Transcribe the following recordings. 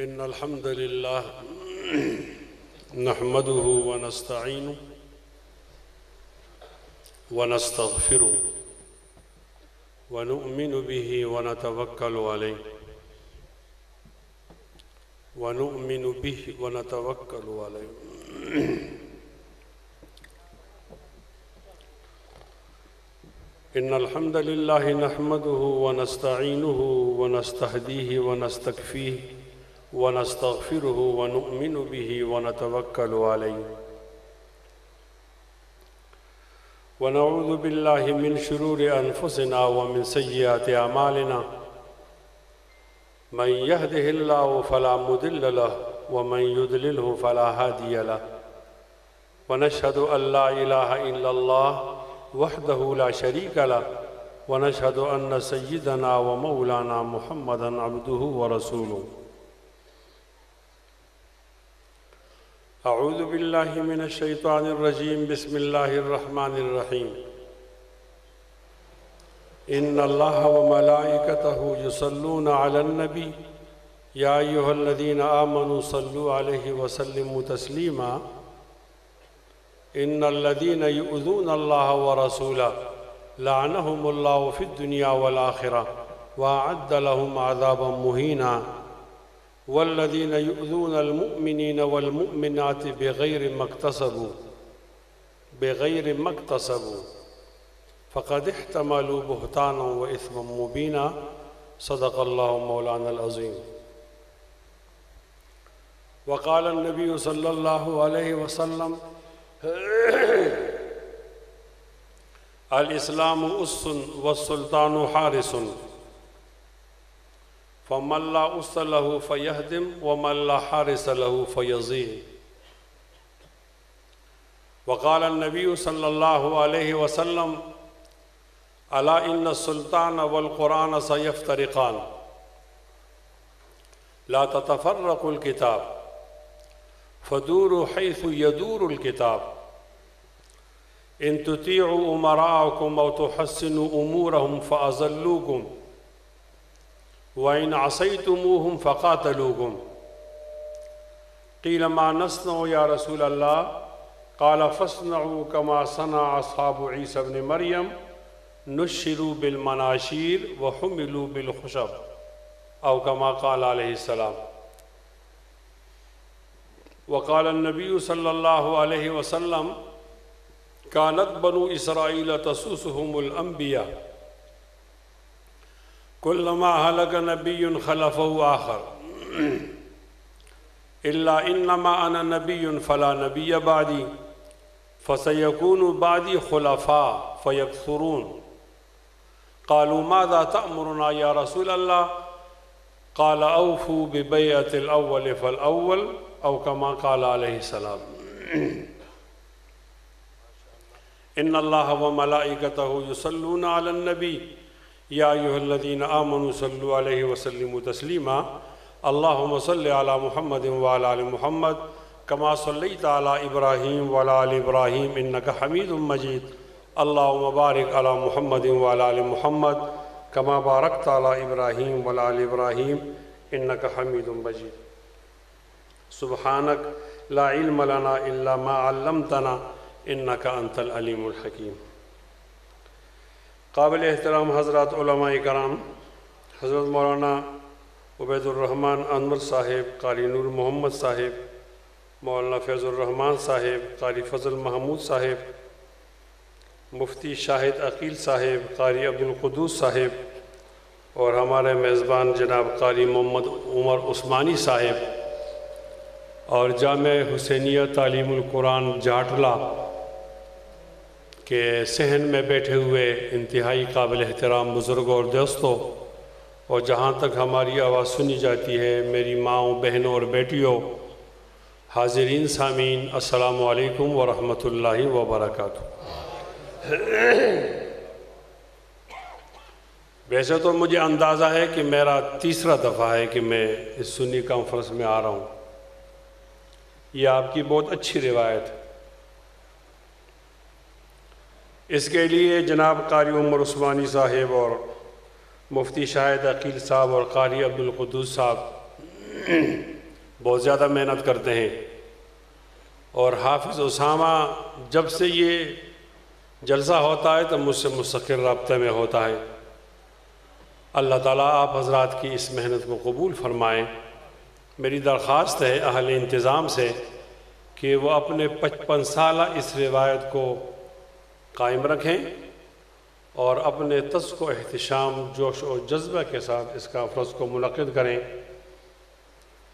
إن الحمد لله نحمده ونستعينه ونستغفره ونؤمن به ونتوكل عليه إن الحمد لله نحمده ونستعينه ونستهديه ونستكفيه ونستغفره ونؤمن به ونتوكل عليه ونعوذ بالله من شرور أنفسنا ومن سيئات أعمالنا من يهده الله فلا مضل له ومن يضلله فلا هادي له ونشهد أن لا إله إلا الله وحده لا شريك له ونشهد أن سيدنا ومولانا محمدًا عبده ورسوله أعوذ بالله من الشيطان الرجيم بسم الله الرحمن الرحيم إن الله وملائكته يصلون على النبي يا أيها الذين آمنوا صلوا عليه وسلموا تسليما إن الذين يؤذون الله ورسوله لعنهم الله في الدنيا والآخرة وأعد لهم عذابا مهينا والذين يؤذون المؤمنين والمؤمنات بغير ما اكتسبوا فقد احتملوا بهتانا وإثما مبينا صدق الله مولانا العظيم. وقال النبي صلى الله عليه وسلم الإسلام أس والسلطان حارس فمن لا أس له فيهدم ومن لا حارس له فيضيع. وقال النبي صلى الله عليه وسلم ألا إن السلطان والقرآن سيفترقان لا تتفرق الكتاب فدوروا حيث يدور الكتاب إن تطيعوا أمراءكم أو تحسنوا أمورهم فأذلوكم وإن عصيتموهم فقاتلوكم. قيل ما نصنع يا رسول الله؟ قال فاصنعوا كما صنع أصحاب عيسى بن مريم نشروا بالمناشير وحملوا بالخشب أو كما قال عليه السلام. وقال النبي صلى الله عليه وسلم كانت بنو إسرائيل تسوسهم الأنبياء كلما هلك نبي خلفه آخر إلا إنما أنا نبي فلا نبي بعدي فسيكون بعدي خلفاء فيكثرون. قالوا ماذا تأمرنا يا رسول الله؟ قال أوفوا ببيعة الأول فالأول أو كما قال عليه السلام. إن الله وملائكته يصلون على النبي يا أيها الذين آمنوا صلوا عليه وسلموا تسليما اللهم صل على محمد وعلى آل محمد كما صليت على إبراهيم وعلى آل إبراهيم إنك حميد مجيد اللهم بارك على محمد وعلى آل محمد كما باركت على إبراهيم وعلى آل إبراهيم إنك حميد مجيد. سبحانك لا علم لنا إلا ما علمتنا إنك أنت العليم الحكيم. قابل احترام حضرات علماء کرام، حضرت مولانا عبید الرحمن انور صاحب، قاری نور محمد صاحب، مولانا فیض الرحمن صاحب، قاری فضل محمود صاحب، مفتی شاہد عقیل صاحب، قاری عبدالقدوس صاحب اور ہمارے میزبان جناب قاری محمد عمر عثمانی صاحب اور جامع حسینیہ تعلیم القرآن جاٹلا کے صحن میں بیٹھے ہوئے انتہائی قابل احترام بزرگوں اور دوستوں، اور جہاں تک ہماری آواز سنی جاتی ہے میری ماؤں، بہنوں اور بیٹیوں، حاضرین سامعین، السلام علیکم ورحمۃ اللہ وبرکاتہ۔ ویسے تو مجھے اندازہ ہے کہ میرا تیسرا دفعہ ہے کہ میں اس سنی کانفرنس میں آ رہا ہوں۔ یہ آپ کی بہت اچھی روایت ہے۔ اس کے لیے جناب قاری عمر عثمانی صاحب اور مفتی شاہد عقیل صاحب اور قاری عبدالقدوس صاحب بہت زیادہ محنت کرتے ہیں، اور حافظ اسامہ جب سے یہ جلسہ ہوتا ہے تو مجھ سے مستقل رابطے میں ہوتا ہے۔ اللہ تعالیٰ آپ حضرات کی اس محنت کو قبول فرمائیں۔ میری درخواست ہے اہل انتظام سے کہ وہ اپنے 55 سالہ اس روایت کو قائم رکھیں اور اپنے تزک و احتشام، جوش و جذبہ کے ساتھ اس کانفرنس کو منعقد کریں۔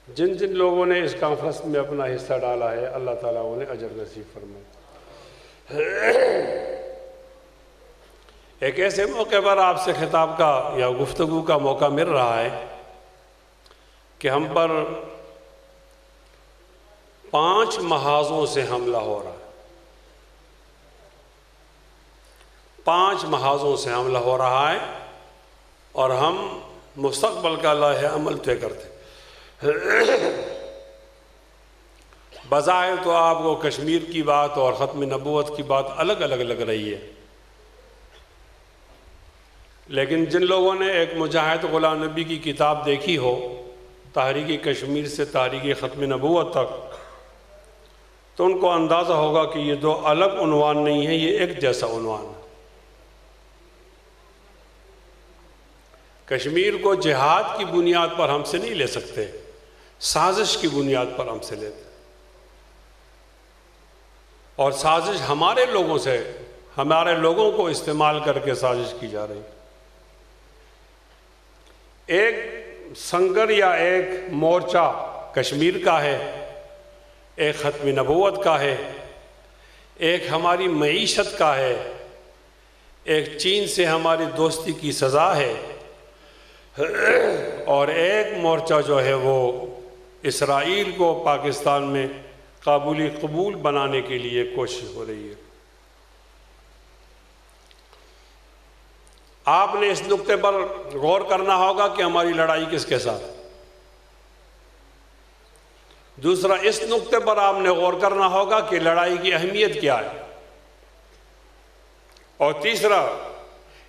جن جن لوگوں نے اس کانفرنس میں اپنا حصہ ڈالا ہے، اللہ تعالیٰ انہیں اجر نصیب فرمائے۔ ایک ایسے موقع پر آپ سے خطاب کا یا گفتگو کا موقع مل رہا ہے کہ ہم پر 5 محاذوں سے حملہ ہو رہا ہے۔ 5 محاذوں سے حملہ ہو رہا ہے اور ہم مستقبل کا لائحہ عمل طے کرتے۔ بظاہر تو آپ کو کشمیر کی بات اور ختم نبوت کی بات الگ الگ لگ رہی ہے، لیکن جن لوگوں نے ایک مجاہد غلام نبی کی کتاب دیکھی ہو، تحریک کشمیر سے تحریک ختم نبوت تک، تو ان کو اندازہ ہوگا کہ یہ 2 الگ عنوان نہیں ہیں، یہ ایک جیسا عنوان ہے۔ کشمیر کو جہاد کی بنیاد پر ہم سے نہیں لے سکتے، سازش کی بنیاد پر ہم سے لیتے، اور سازش ہمارے لوگوں سے، ہمارے لوگوں کو استعمال کر کے سازش کی جا رہی۔ ایک سنگر یا ایک مورچہ کشمیر کا ہے، ایک ختم نبوت کا ہے، ایک ہماری معیشت کا ہے، ایک چین سے ہماری دوستی کی سزا ہے، اور ایک مورچہ جو ہے وہ اسرائیل کو پاکستان میں قبول بنانے کے لیے کوشش ہو رہی ہے۔ آپ نے اس نقطے پر غور کرنا ہوگا کہ ہماری لڑائی کس کے ساتھ۔ دوسرا، اس نقطے پر آپ نے غور کرنا ہوگا کہ لڑائی کی اہمیت کیا ہے، اور تیسرا،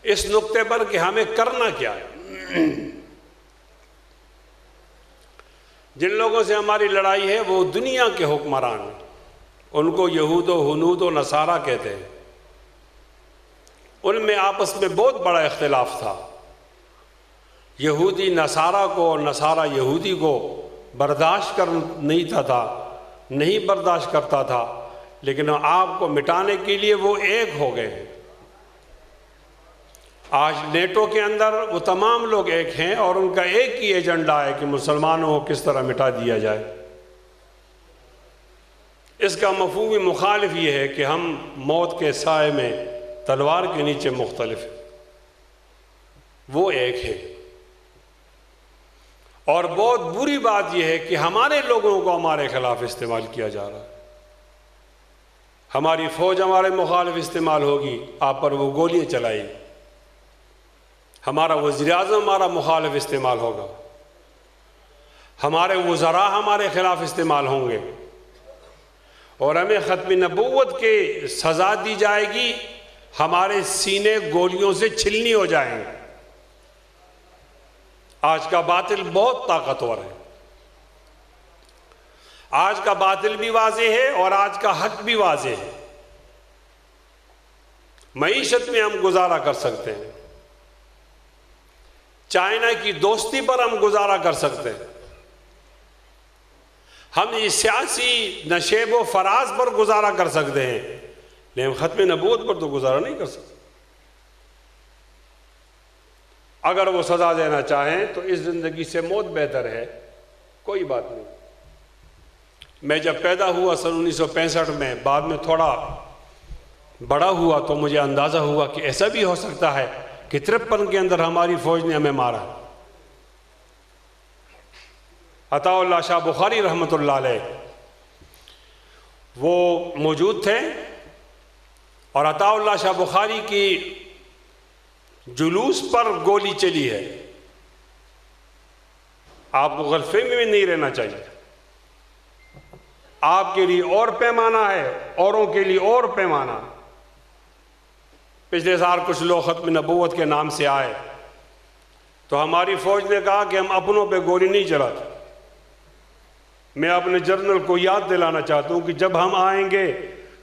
اس نقطے پر کہ ہمیں کرنا کیا ہے۔ جن لوگوں سے ہماری لڑائی ہے وہ دنیا کے حکمران ہیں، ان کو یہود و ہنود و نصارہ کہتے ہیں۔ ان میں آپس میں بہت بڑا اختلاف تھا۔ یہودی نصارہ کو اور نصارہ یہودی کو برداشت نہیں برداشت کرتا تھا، لیکن آپ کو مٹانے کے لیے وہ ایک ہو گئے ہیں۔ آج نیٹو کے اندر وہ تمام لوگ ایک ہیں، اور ان کا ایک ہی ایجنڈا ہے کہ مسلمانوں کو کس طرح مٹا دیا جائے۔ اس کا مفہوم مخالف یہ ہے کہ ہم موت کے سائے میں تلوار کے نیچے مختلف ہیں، وہ ایک ہے۔ اور بہت بری بات یہ ہے کہ ہمارے لوگوں کو ہمارے خلاف استعمال کیا جا رہا ہے۔ ہماری فوج ہمارے مخالف استعمال ہوگی، آپ پر وہ گولیاں چلائی۔ ہمارا وزیر اعظم ہمارا مخالف استعمال ہوگا، ہمارے وزراء ہمارے خلاف استعمال ہوں گے، اور ہمیں ختم نبوت کے سزا دی جائے گی، ہمارے سینے گولیوں سے چھلنی ہو جائیں گے۔ آج کا باطل بہت طاقتور ہے، آج کا باطل بھی واضح ہے اور آج کا حق بھی واضح ہے۔ معیشت میں ہم گزارا کر سکتے ہیں، چائنا کی دوستی پر ہم گزارا کر سکتے ہیں، ہم یہ سیاسی نشیب و فراز پر گزارا کر سکتے ہیں، لیکن ختم نبوت پر تو گزارا نہیں کر سکتے۔ اگر وہ سزا دینا چاہیں تو اس زندگی سے موت بہتر ہے، کوئی بات نہیں۔ میں جب پیدا ہوا سن 1965 میں، بعد میں تھوڑا بڑا ہوا تو مجھے اندازہ ہوا کہ ایسا بھی ہو سکتا ہے کہ 53 کے اندر ہماری فوج نے ہمیں مارا۔ عطا اللہ شاہ بخاری رحمۃ اللہ علیہ وہ موجود تھے، اور عطا اللہ شاہ بخاری کی جلوس پر گولی چلی ہے۔ آپ کو غلط فہمی میں نہیں رہنا چاہیے، آپ کے لیے اور پیمانہ ہے، اوروں کے لیے اور پیمانہ۔ پچھلے سال کچھ لوگ ختم نبوت کے نام سے آئے تو ہماری فوج نے کہا کہ ہم اپنوں پہ گولی نہیں چلاتے، میں اپنے جنرل کو یاد دلانا چاہتا ہوں کہ جب ہم آئیں گے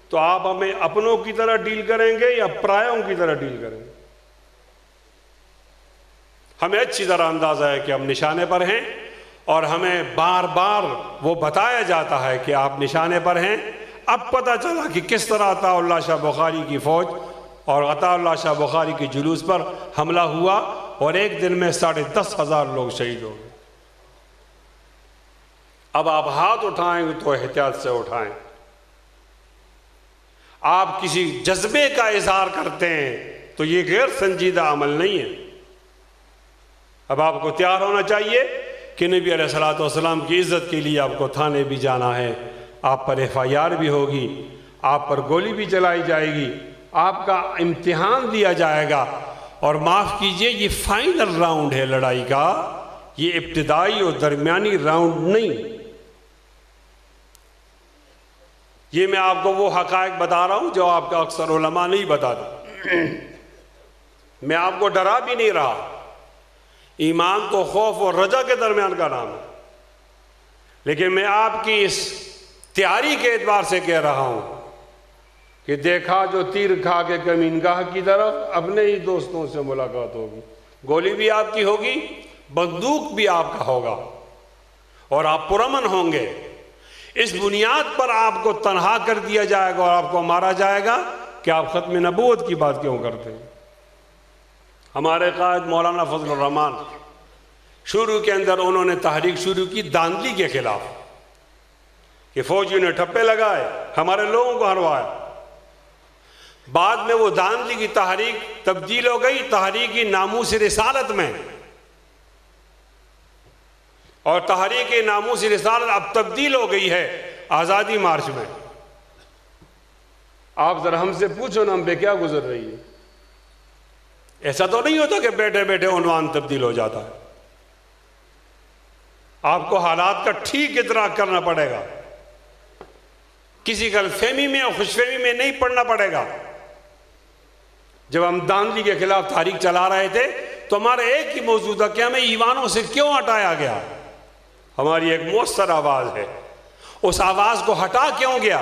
تو آپ ہمیں اپنوں کی طرح ڈیل کریں گے یا پرایوں کی طرح ڈیل کریں گے؟ ہمیں اچھی طرح اندازہ ہے کہ ہم نشانے پر ہیں، اور ہمیں بار بار وہ بتایا جاتا ہے کہ آپ نشانے پر ہیں۔ اب پتہ چلا کہ کس طرح عطا اللہ شاہ بخاری کی فوج اور عطا اللہ شاہ بخاری کے جلوس پر حملہ ہوا، اور ایک دن میں 10,500 لوگ شہید ہو گئے۔ اب آپ ہاتھ اٹھائیں تو احتیاط سے اٹھائیں۔ آپ کسی جذبے کا اظہار کرتے ہیں تو یہ غیر سنجیدہ عمل نہیں ہے۔ اب آپ کو تیار ہونا چاہیے کہ نبی علیہ الصلوۃ والسلام کی عزت کے لیے آپ کو تھانے بھی جانا ہے، آپ پر FIR بھی ہوگی، آپ پر گولی بھی چلائی جائے گی، آپ کا امتحان دیا جائے گا۔ اور معاف کیجئے، یہ فائنل راؤنڈ ہے لڑائی کا، یہ ابتدائی اور درمیانی راؤنڈ نہیں۔ یہ میں آپ کو وہ حقائق بتا رہا ہوں جو آپ کا اکثر علماء نہیں بتاتے۔ میں آپ کو ڈرا بھی نہیں رہا۔ ایمان تو خوف اور رجا کے درمیان کا نام ہے، لیکن میں آپ کی اس تیاری کے اعتبار سے کہہ رہا ہوں کہ دیکھا جو تیر کھا کے کمینگاہ کی طرف، اپنے ہی دوستوں سے ملاقات ہوگی، گولی بھی آپ کی ہوگی، بندوق بھی آپ کا ہوگا، اور آپ پرامن ہوں گے۔ اس بنیاد پر آپ کو تنہا کر دیا جائے گا اور آپ کو مارا جائے گا کہ آپ ختم نبوت کی بات کیوں کرتے ہیں؟ ہمارے قائد مولانا فضل الرحمان شروع کے اندر انہوں نے تحریک شروع کی داندلی کے خلاف، کہ فوجیوں نے ٹھپے لگائے، ہمارے لوگوں کو ہروایا۔ بعد میں وہ داندلی کی تحریک تبدیل ہو گئی تحریک ناموس رسالت میں، اور تحریک ناموس رسالت اب تبدیل ہو گئی ہے آزادی مارچ میں۔ آپ ذرا ہم سے پوچھو نا ہم پہ کیا گزر رہی ہے؟ ایسا تو نہیں ہوتا کہ بیٹھے بیٹھے عنوان تبدیل ہو جاتا ہے۔ آپ کو حالات کا ٹھیک ادراک کرنا پڑے گا، کسی غلط فہمی میں اور خوش فہمی میں نہیں پڑنا پڑے گا۔ جب ہم داندلی کے خلاف تحریک چلا رہے تھے تو ہمارا ایک ہی موضوع تھا کہ ہمیں ایوانوں سے کیوں ہٹایا گیا؟ ہماری ایک مؤثر آواز ہے، اس آواز کو ہٹا کیوں گیا؟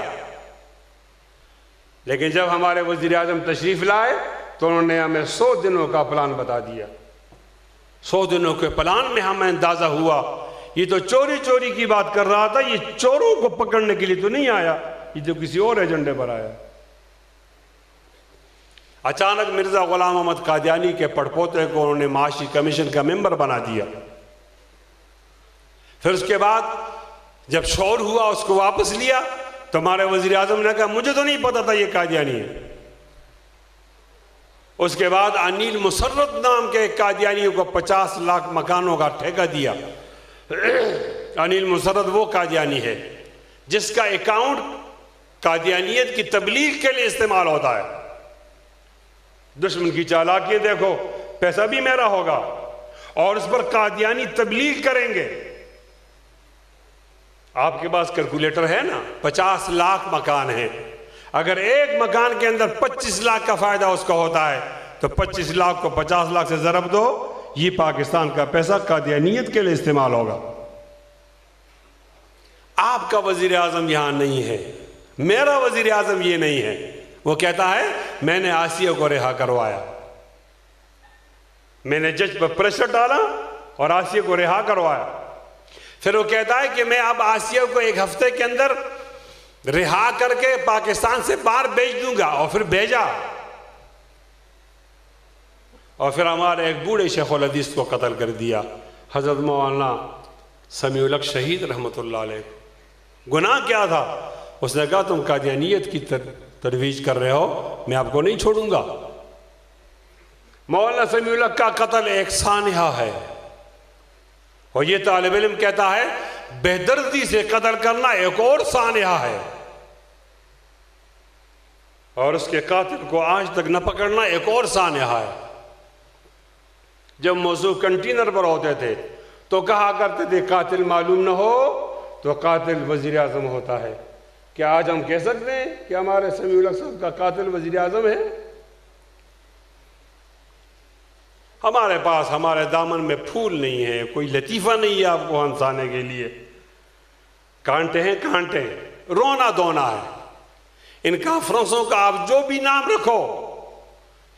لیکن جب ہمارے وزیر اعظم تشریف لائے تو انہوں نے ہمیں 100 دنوں کا پلان بتا دیا۔ 100 دنوں کے پلان میں ہمیں اندازہ ہوا یہ تو چوری چوری کی بات کر رہا تھا، یہ چوروں کو پکڑنے کے لیے تو نہیں آیا، یہ تو کسی اور ایجنڈے پر آیا۔ اچانک مرزا غلام احمد قادیانی کے پڑپوتے کو انہوں نے معاشی کمیشن کا ممبر بنا دیا۔ پھر اس کے بعد جب شور ہوا اس کو واپس لیا تو ہمارے وزیر اعظم نے کہا مجھے تو نہیں پتا تھا یہ قادیانی ہے۔ اس کے بعد انیل مسرت نام کے قادیانیوں کو 50 لاکھ مکانوں کا ٹھیکہ دیا۔ انیل مسرت وہ قادیانی ہے جس کا اکاؤنٹ قادیانیت کی تبلیغ کے لیے استعمال ہوتا ہے۔ دشمن کی چالاکی دیکھو، پیسہ بھی میرا ہوگا اور اس پر قادیانی تبلیغ کریں گے۔ آپ کے پاس کیلکولیٹر ہے نا، 50 لاکھ مکان ہیں، اگر ایک مکان کے اندر 25 لاکھ کا فائدہ اس کا ہوتا ہے تو 25 لاکھ کو 50 لاکھ سے ضرب دو، یہ پاکستان کا پیسہ قادیانیت کے لیے استعمال ہوگا۔ آپ کا وزیر اعظم یہاں نہیں ہے، میرا وزیر اعظم یہ نہیں ہے۔ وہ کہتا ہے میں نے آسیہ کو رہا کروایا، میں نے جج پر پریشر ڈالا اور آسیہ کو رہا کروایا۔ پھر وہ کہتا ہے کہ میں اب آسیہ کو 1 ہفتے کے اندر رہا کر کے پاکستان سے باہر بھیج دوں گا، اور پھر بھیجا، اور پھر ہمارے ایک بوڑھے شیخ الحدیث کو قتل کر دیا، حضرت مولانا سمیع الحق شہید رحمۃ اللہ علیہ۔ گناہ کیا تھا؟ اس نے کہا تم قادیانیت کی ترویج کر رہے ہو، میں آپ کو نہیں چھوڑوں گا۔ مولانا سمیع الحق کا قتل ایک سانحہ ہے، اور یہ طالب علم کہتا ہے بے دردی سے قتل کرنا ایک اور سانحہ ہے، اور اس کے قاتل کو آج تک نہ پکڑنا ایک اور سانحہ ہے۔ جب موضوع کنٹینر پر ہوتے تھے تو کہا کرتے تھے قاتل معلوم نہ ہو تو قاتل وزیر اعظم ہوتا ہے۔ کیا آج ہم کہہ سکتے ہیں کہ ہمارے سمیع الحق صاحب کا قاتل وزیر اعظم ہے؟ ہمارے پاس ہمارے دامن میں پھول نہیں ہے، کوئی لطیفہ نہیں ہے آپ کو ہنسانے کے لیے۔ کانٹے ہیں کانٹے ہیں، رونا دھونا ہے۔ ان کانفرنسوں کا آپ جو بھی نام رکھو،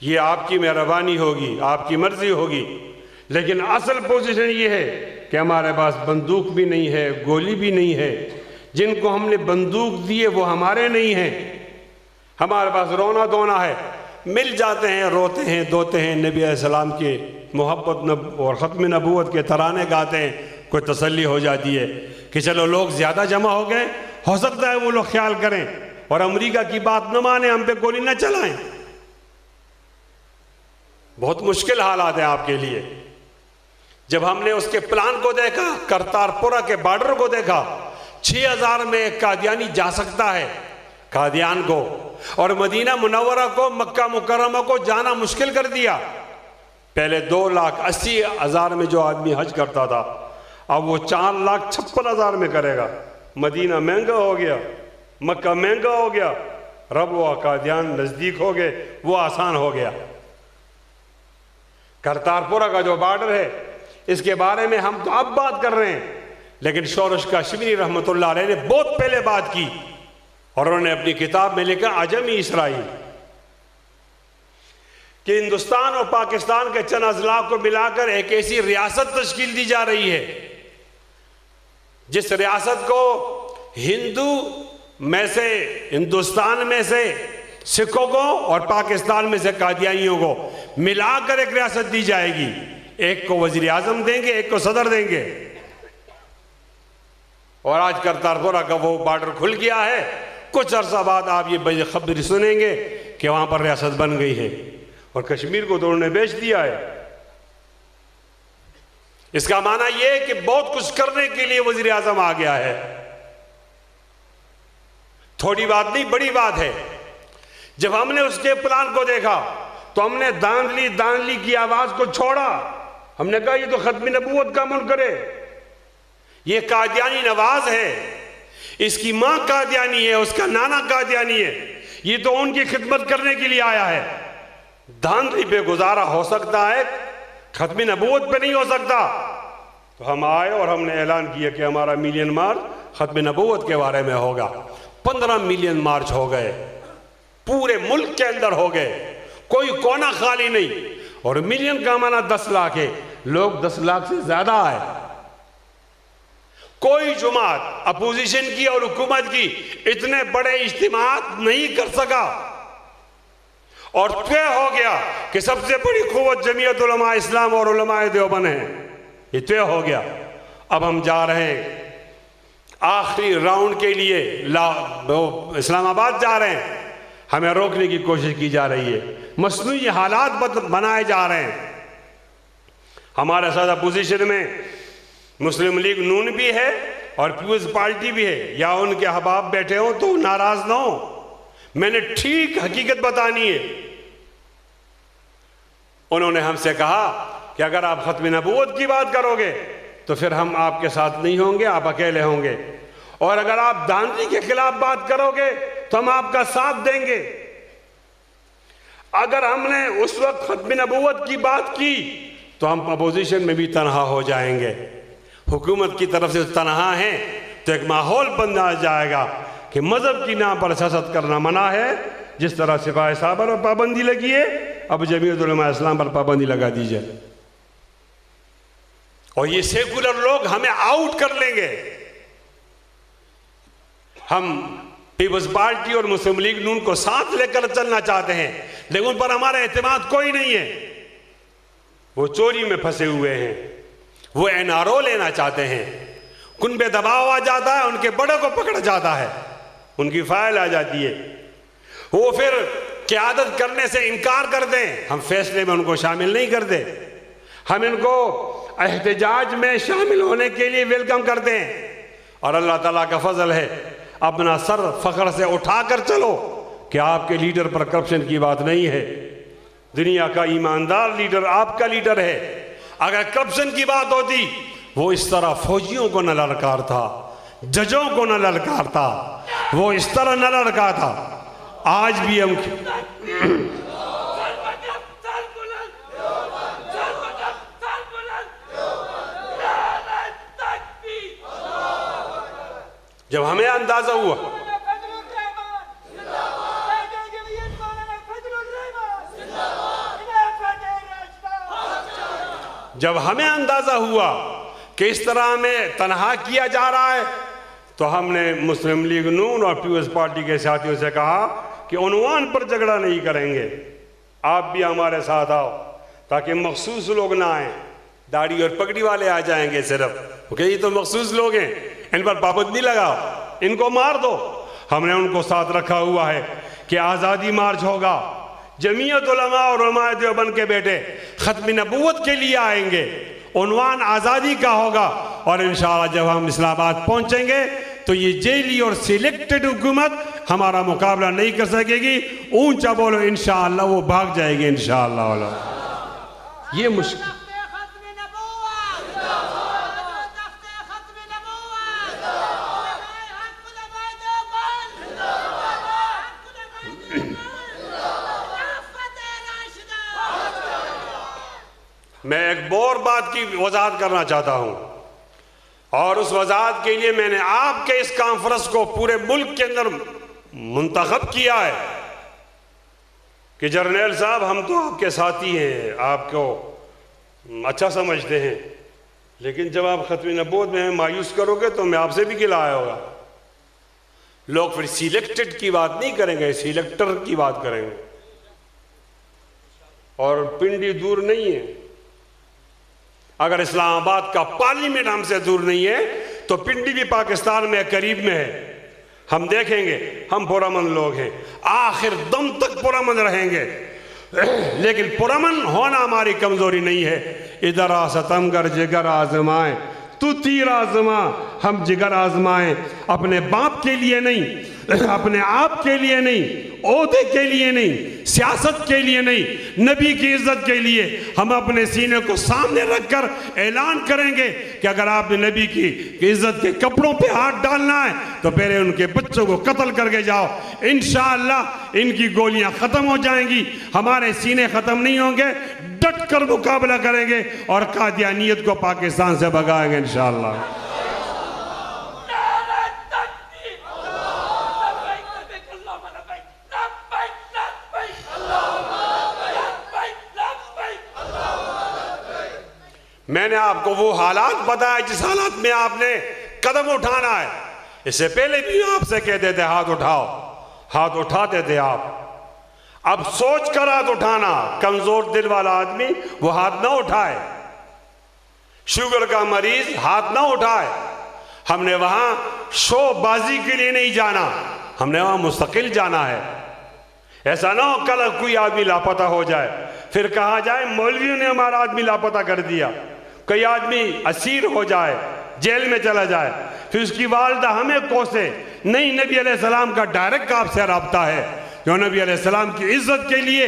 یہ آپ کی مہربانی ہوگی، آپ کی مرضی ہوگی، لیکن اصل پوزیشن یہ ہے کہ ہمارے پاس بندوق بھی نہیں ہے، گولی بھی نہیں ہے، جن کو ہم نے بندوق دیے وہ ہمارے نہیں ہیں، ہمارے پاس رونا دھونا ہے۔ مل جاتے ہیں، روتے ہیں، دھوتے ہیں، نبی علیہ السلام کے محبت اور ختم نبوت کے ترانے گاتے ہیں، کوئی تسلی ہو جاتی ہے کہ چلو لوگ زیادہ جمع ہو گئے، ہو سکتا ہے وہ لوگ خیال کریں اور امریکہ کی بات نہ مانیں، ہم پہ گولی نہ چلائیں۔ بہت مشکل حالات ہیں آپ کے لیے۔ جب ہم نے اس کے پلان کو دیکھا، کرتارپورہ کے بارڈر کو دیکھا، 6000 میں ایک قادیانی جا سکتا ہے قادیان کو، اور مدینہ منورہ کو، مکہ مکرمہ کو جانا مشکل کر دیا۔ پہلے 2,80,000 میں جو آدمی حج کرتا تھا، اب وہ 4,56,000 میں کرے گا۔ مدینہ مہنگا ہو گیا، مکہ مہنگا ہو گیا، ربوہ قادیان نزدیک ہو گئے، وہ آسان ہو گیا۔ کرتارپورہ کا جو بارڈر ہے، اس کے بارے میں ہم تو اب بات کر رہے ہیں، لیکن شورش کاشمیری رحمۃ اللہ علیہ نے بہت پہلے بات کی، اور انہوں نے اپنی کتاب میں لکھا عجمی اسرائیل، کہ ہندوستان اور پاکستان کے چند اضلاع کو ملا کر ایک ایسی ریاست تشکیل دی جا رہی ہے جس ریاست کو ہندو میں سے، ہندوستان میں سے سکھوں کو اور پاکستان میں سے قادیانیوں کو ملا کر ایک ریاست دی جائے گی۔ ایک کو وزیر اعظم دیں گے، ایک کو صدر دیں گے، اور آج کرتارپورہ کا وہ بارڈر کھل گیا ہے۔ کچھ عرصہ بعد آپ یہ خبر سنیں گے کہ وہاں پر ریاست بن گئی ہے، اور کشمیر کو تو انہوں نے بیچ دیا ہے۔ اس کا معنی یہ ہے کہ بہت کچھ کرنے کے لیے وزیر اعظم آ گیا ہے۔ تھوڑی بات نہیں، بڑی بات ہے۔ جب ہم نے اس کے پلان کو دیکھا تو ہم نے دانلی کی آواز کو چھوڑا۔ ہم نے کہا یہ تو ختم نبوت کا منکر ہے، یہ قادیانی نواز ہے، اس کی ماں قادیانی ہے، اس کا نانا قادیانی ہے، یہ تو ان کی خدمت کرنے کے لیے آیا ہے۔ دھاندلی پہ گزارا ہو سکتا ہے، ختم نبوت پہ نہیں ہو سکتا۔ تو ہم آئے اور ہم نے اعلان کیا کہ ہمارا ملین مارچ ختم نبوت کے بارے میں ہوگا۔ 15 ملین مارچ ہو گئے، پورے ملک کے اندر ہو گئے، کوئی کونا خالی نہیں۔ اور ملین کا معنی 10 لاکھ ہے، لوگ 10 لاکھ سے زیادہ آئے۔ کوئی جماعت اپوزیشن کی اور حکومت کی اتنے بڑے اجتماعات نہیں کر سکا، اور طے ہو گیا کہ سب سے بڑی قوت جمعیت علماء اسلام اور علماء دیوبند ہیں۔ یہ طے ہو گیا۔ اب ہم جا رہے ہیں آخری راؤنڈ کے لیے، اسلام آباد جا رہے ہیں۔ ہمیں روکنے کی کوشش کی جا رہی ہے، مصنوعی حالات بنائے جا رہے ہیں۔ ہمارے ساتھ اپوزیشن میں مسلم لیگ نون بھی ہے اور پیپلز پارٹی بھی ہے، یا ان کے احباب بیٹھے ہوں تو ناراض نہ ہوں، میں نے ٹھیک حقیقت بتانی ہے۔ انہوں نے ہم سے کہا کہ اگر آپ ختم نبوت کی بات کرو گے تو پھر ہم آپ کے ساتھ نہیں ہوں گے، آپ اکیلے ہوں گے، اور اگر آپ داندلی کے خلاف بات کرو گے تو ہم آپ کا ساتھ دیں گے۔ اگر ہم نے اس وقت ختم نبوت کی بات کی تو ہم اپوزیشن میں بھی تنہا ہو جائیں گے، حکومت کی طرف سے تنہا ہیں تو ایک ماحول بنا جائے گا کہ مذہب کی نام پر سیاست کرنا منع ہے۔ جس طرح سپاہی سالار پر پابندی لگی ہے، اب جمعیت علماء اسلام پر پابندی لگا دی جائے، اور یہ سیکولر لوگ ہمیں آؤٹ کر لیں گے۔ ہم پیپلز پارٹی اور مسلم لیگ نون کو ساتھ لے کر چلنا چاہتے ہیں، لیکن ان پر ہمارا اعتماد کوئی نہیں ہے۔ وہ چوری میں پھنسے ہوئے ہیں، وہ NRO لینا چاہتے ہیں، ان پہ دباؤ آ جاتا ہے، ان کے بڑے کو پکڑ جاتا ہے، ان کی فائل آ جاتی ہے، وہ پھر قیادت کرنے سے انکار کر دیں، ہم فیصلے میں ان کو شامل نہیں کرتے، ہم ان کو احتجاج میں شامل ہونے کے لیے ویلکم کرتے ہیں۔ اور اللہ تعالیٰ کا فضل ہے، اپنا سر فخر سے اٹھا کر چلو کہ آپ کے لیڈر پر کرپشن کی بات نہیں ہے۔ دنیا کا ایماندار لیڈر آپ کا لیڈر ہے۔ اگر کرپشن کی بات ہوتی وہ اس طرح فوجیوں کو نہ للکارتا، ججوں کو نہ للکارتا، وہ اس طرح نہ للکارتا۔ آج بھی ہم جب ہمیں اندازہ ہوا کہ اس طرح ہمیں تنہا کیا جا رہا ہے، تو ہم نے مسلم لیگ نون اور پیپلز پارٹی کے ساتھیوں سے کہا کہ عنوان پر جھگڑا نہیں کریں گے، آپ بھی ہمارے ساتھ آؤ، تاکہ مخصوص لوگ نہ آئیں، داڑھی اور پگڑی والے آ جائیں گے صرف، کیونکہ یہ تو مخصوص لوگ ہیں، ان پر پابندی لگاؤ، ان کو مار دو۔ ہم نے ان کو ساتھ رکھا ہوا ہے کہ آزادی مارچ ہوگا، جمعیت علماء اور علماء دیوبند کے بیٹے ختم نبوت کے لیے آئیں گے، عنوان آزادی کا ہوگا، اور انشاءاللہ جب ہم اسلام آباد پہنچیں گے تو یہ جیلی اور سلیکٹڈ حکومت ہمارا مقابلہ نہیں کر سکے گی، اونچا بولو انشاءاللہ، وہ بھاگ جائے گی انشاءاللہ۔ یہ مشکل میں ایک اور بات کی وضاحت کرنا چاہتا ہوں، اور اس وضاحت کے لیے میں نے آپ کے اس کانفرنس کو پورے ملک کے اندر منتخب کیا ہے کہ جرنیل صاحب ہم تو آپ کے ساتھی ہیں، آپ کو اچھا سمجھتے ہیں، لیکن جب آپ ختم نبوت میں مایوس کرو گے تو میں آپ سے بھی گلہ آیا ہوگا۔ لوگ پھر سیلیکٹڈ کی بات نہیں کریں گے، سیلیکٹر کی بات کریں گے، اور پنڈی دور نہیں ہے۔ اگر اسلام آباد کا پارلیمنٹ ہم سے دور نہیں ہے تو پنڈی بھی پاکستان میں قریب میں ہے، ہم دیکھیں گے، ہم پرامن لوگ ہیں، آخر دم تک پرامن رہیں گے، لیکن پرامن ہونا ہماری کمزوری نہیں ہے۔ ادھر آ ستمگر جگر آزمائیں، تو تیر آزما، ہم جگر آزمائیں، اپنے باپ کے لیے نہیں، اپنے آپ کے لیے نہیں، عہدے کے لیے نہیں، سیاست کے لیے نہیں، نبی کی عزت کے لیے ہم اپنے سینے کو سامنے رکھ کر اعلان کریں گے کہ اگر آپ نے نبی کی عزت کے کپڑوں پہ ہاتھ ڈالنا ہے تو پہلے ان کے بچوں کو قتل کر کے جاؤ، انشاءاللہ ان کی گولیاں ختم ہو جائیں گی، ہمارے سینے ختم نہیں ہوں گے، ڈٹ کر مقابلہ کریں گے اور قادیانیت کو پاکستان سے بھگائیں گے انشاءاللہ۔ میں نے آپ کو وہ حالات بتایا جس حالات میں آپ نے قدم اٹھانا ہے، اس سے پہلے بھی آپ سے کہتے تھے ہاتھ اٹھاؤ، ہاتھ اٹھاتے تھے آپ، اب سوچ کر ہاتھ اٹھانا، کمزور دل والا آدمی وہ ہاتھ نہ اٹھائے، شوگر کا مریض ہاتھ نہ اٹھائے۔ ہم نے وہاں شو بازی کے لیے نہیں جانا، ہم نے وہاں مستقل جانا ہے۔ ایسا نہ ہو کل کوئی آدمی لاپتہ ہو جائے، پھر کہا جائے مولویوں نے ہمارا آدمی لاپتہ کر دیا، کوئی آدمی اسیر ہو جائے، جیل میں چلا جائے، پھر اس کی والدہ ہمیں کوسے۔ نہیں، نبی علیہ السلام کا ڈائریکٹ آپ سے رابطہ ہے، جو نبی علیہ السلام کی عزت کے لیے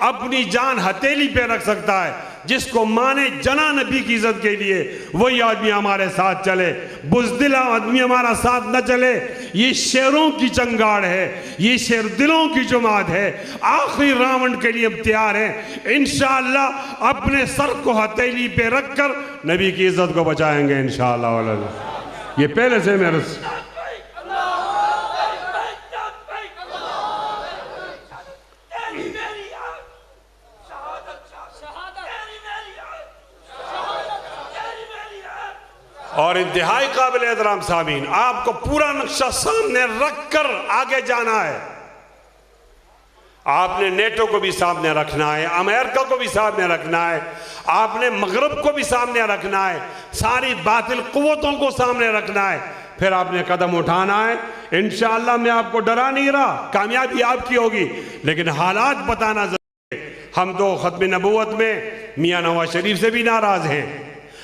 اپنی جان ہتھیلی پہ رکھ سکتا ہے، جس کو مانے جنا نبی کی عزت کے لیے وہی آدمی ہمارے ساتھ چلے، بزدل آدمی ہمارا ساتھ نہ چلے۔ یہ شیروں کی چنگاڑ ہے، یہ شیر دلوں کی جماعت ہے، آخری راونڈ کے لیے تیار ہیں، انشاءاللہ اپنے سر کو ہتھیلی پہ رکھ کر نبی کی عزت کو بچائیں گے انشاءاللہ۔ یہ پہلے سے میرے اور انتہائی قابل احترام سامعین، آپ کو پورا نقشہ سامنے رکھ کر آگے جانا ہے۔ آپ نے نیٹو کو بھی سامنے رکھنا ہے، امریکہ کو بھی سامنے رکھنا ہے، آپ نے مغرب کو بھی سامنے رکھنا ہے، ساری باطل قوتوں کو سامنے رکھنا ہے، پھر آپ نے قدم اٹھانا ہے۔ انشاءاللہ میں آپ کو ڈرا نہیں رہا، کامیابی آپ کی ہوگی، لیکن حالات بتانا ضروری ہے۔ ہم تو ختم نبوت میں میاں نواز شریف سے بھی ناراض ہیں،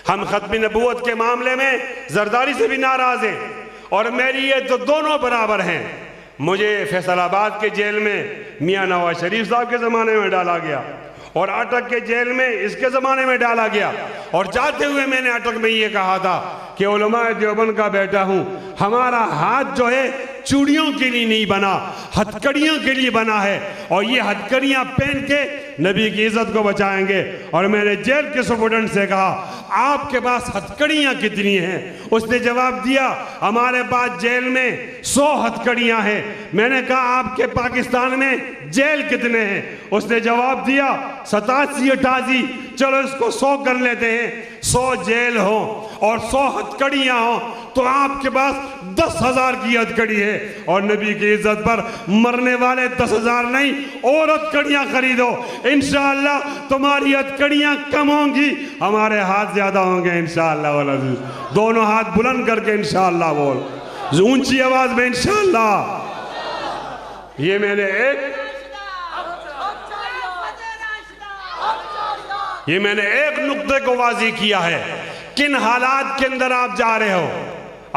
ہم ختم نبوت کے معاملے میں زرداری سے بھی ناراض ہیں، اور میری یہ تو دونوں برابر ہیں۔ مجھے فیصل آباد کے جیل میں میاں نواز شریف صاحب کے زمانے میں ڈالا گیا، اور اٹک کے جیل میں اس کے زمانے میں ڈالا گیا، اور جاتے ہوئے میں نے اٹک میں یہ کہا تھا کہ علماء دیوبند کا بیٹا ہوں، ہمارا ہاتھ جو ہے چوڑیوں کے لیے نہیں بنا، ہتھکڑیوں کے لیے بنا ہے، اور یہ ہتھکڑیاں پہن کے نبی کی عزت کو بچائیں گے۔ اور میں نے جیل کے سپرڈنٹ سے کہا آپ کے پاس ہتھکڑیاں کتنی ہیں؟ اس نے جواب دیا ہمارے پاس جیل میں 100 ہتھکڑیاں ہیں۔ میں نے کہا آپ کے پاکستان میں جیل کتنے ہیں؟ اس نے جواب دیا 87 88، چلو اس کو 100 کر لیتے ہیں، 100 جیل ہوں اور 100 ہتھکڑیاں ہوں تو آپ کے پاس 10,000 کی ہتھکڑی ہے، اور نبی کی عزت پر مرنے والے 10,000 نہیں اور ہتھکڑیاں خریدو، انشاءاللہ تمہاری ہتھکڑیاں کم ہوں گی، ہمارے ہاتھ زیادہ ہوں گے انشاءاللہ والعزیز۔ دونوں ہاتھ بلند کر کے انشاءاللہ بول، اونچی آواز میں انشاءاللہ۔ یہ میں نے ایک نقطے کو واضح کیا ہے، کن حالات کے اندر آپ جا رہے ہو۔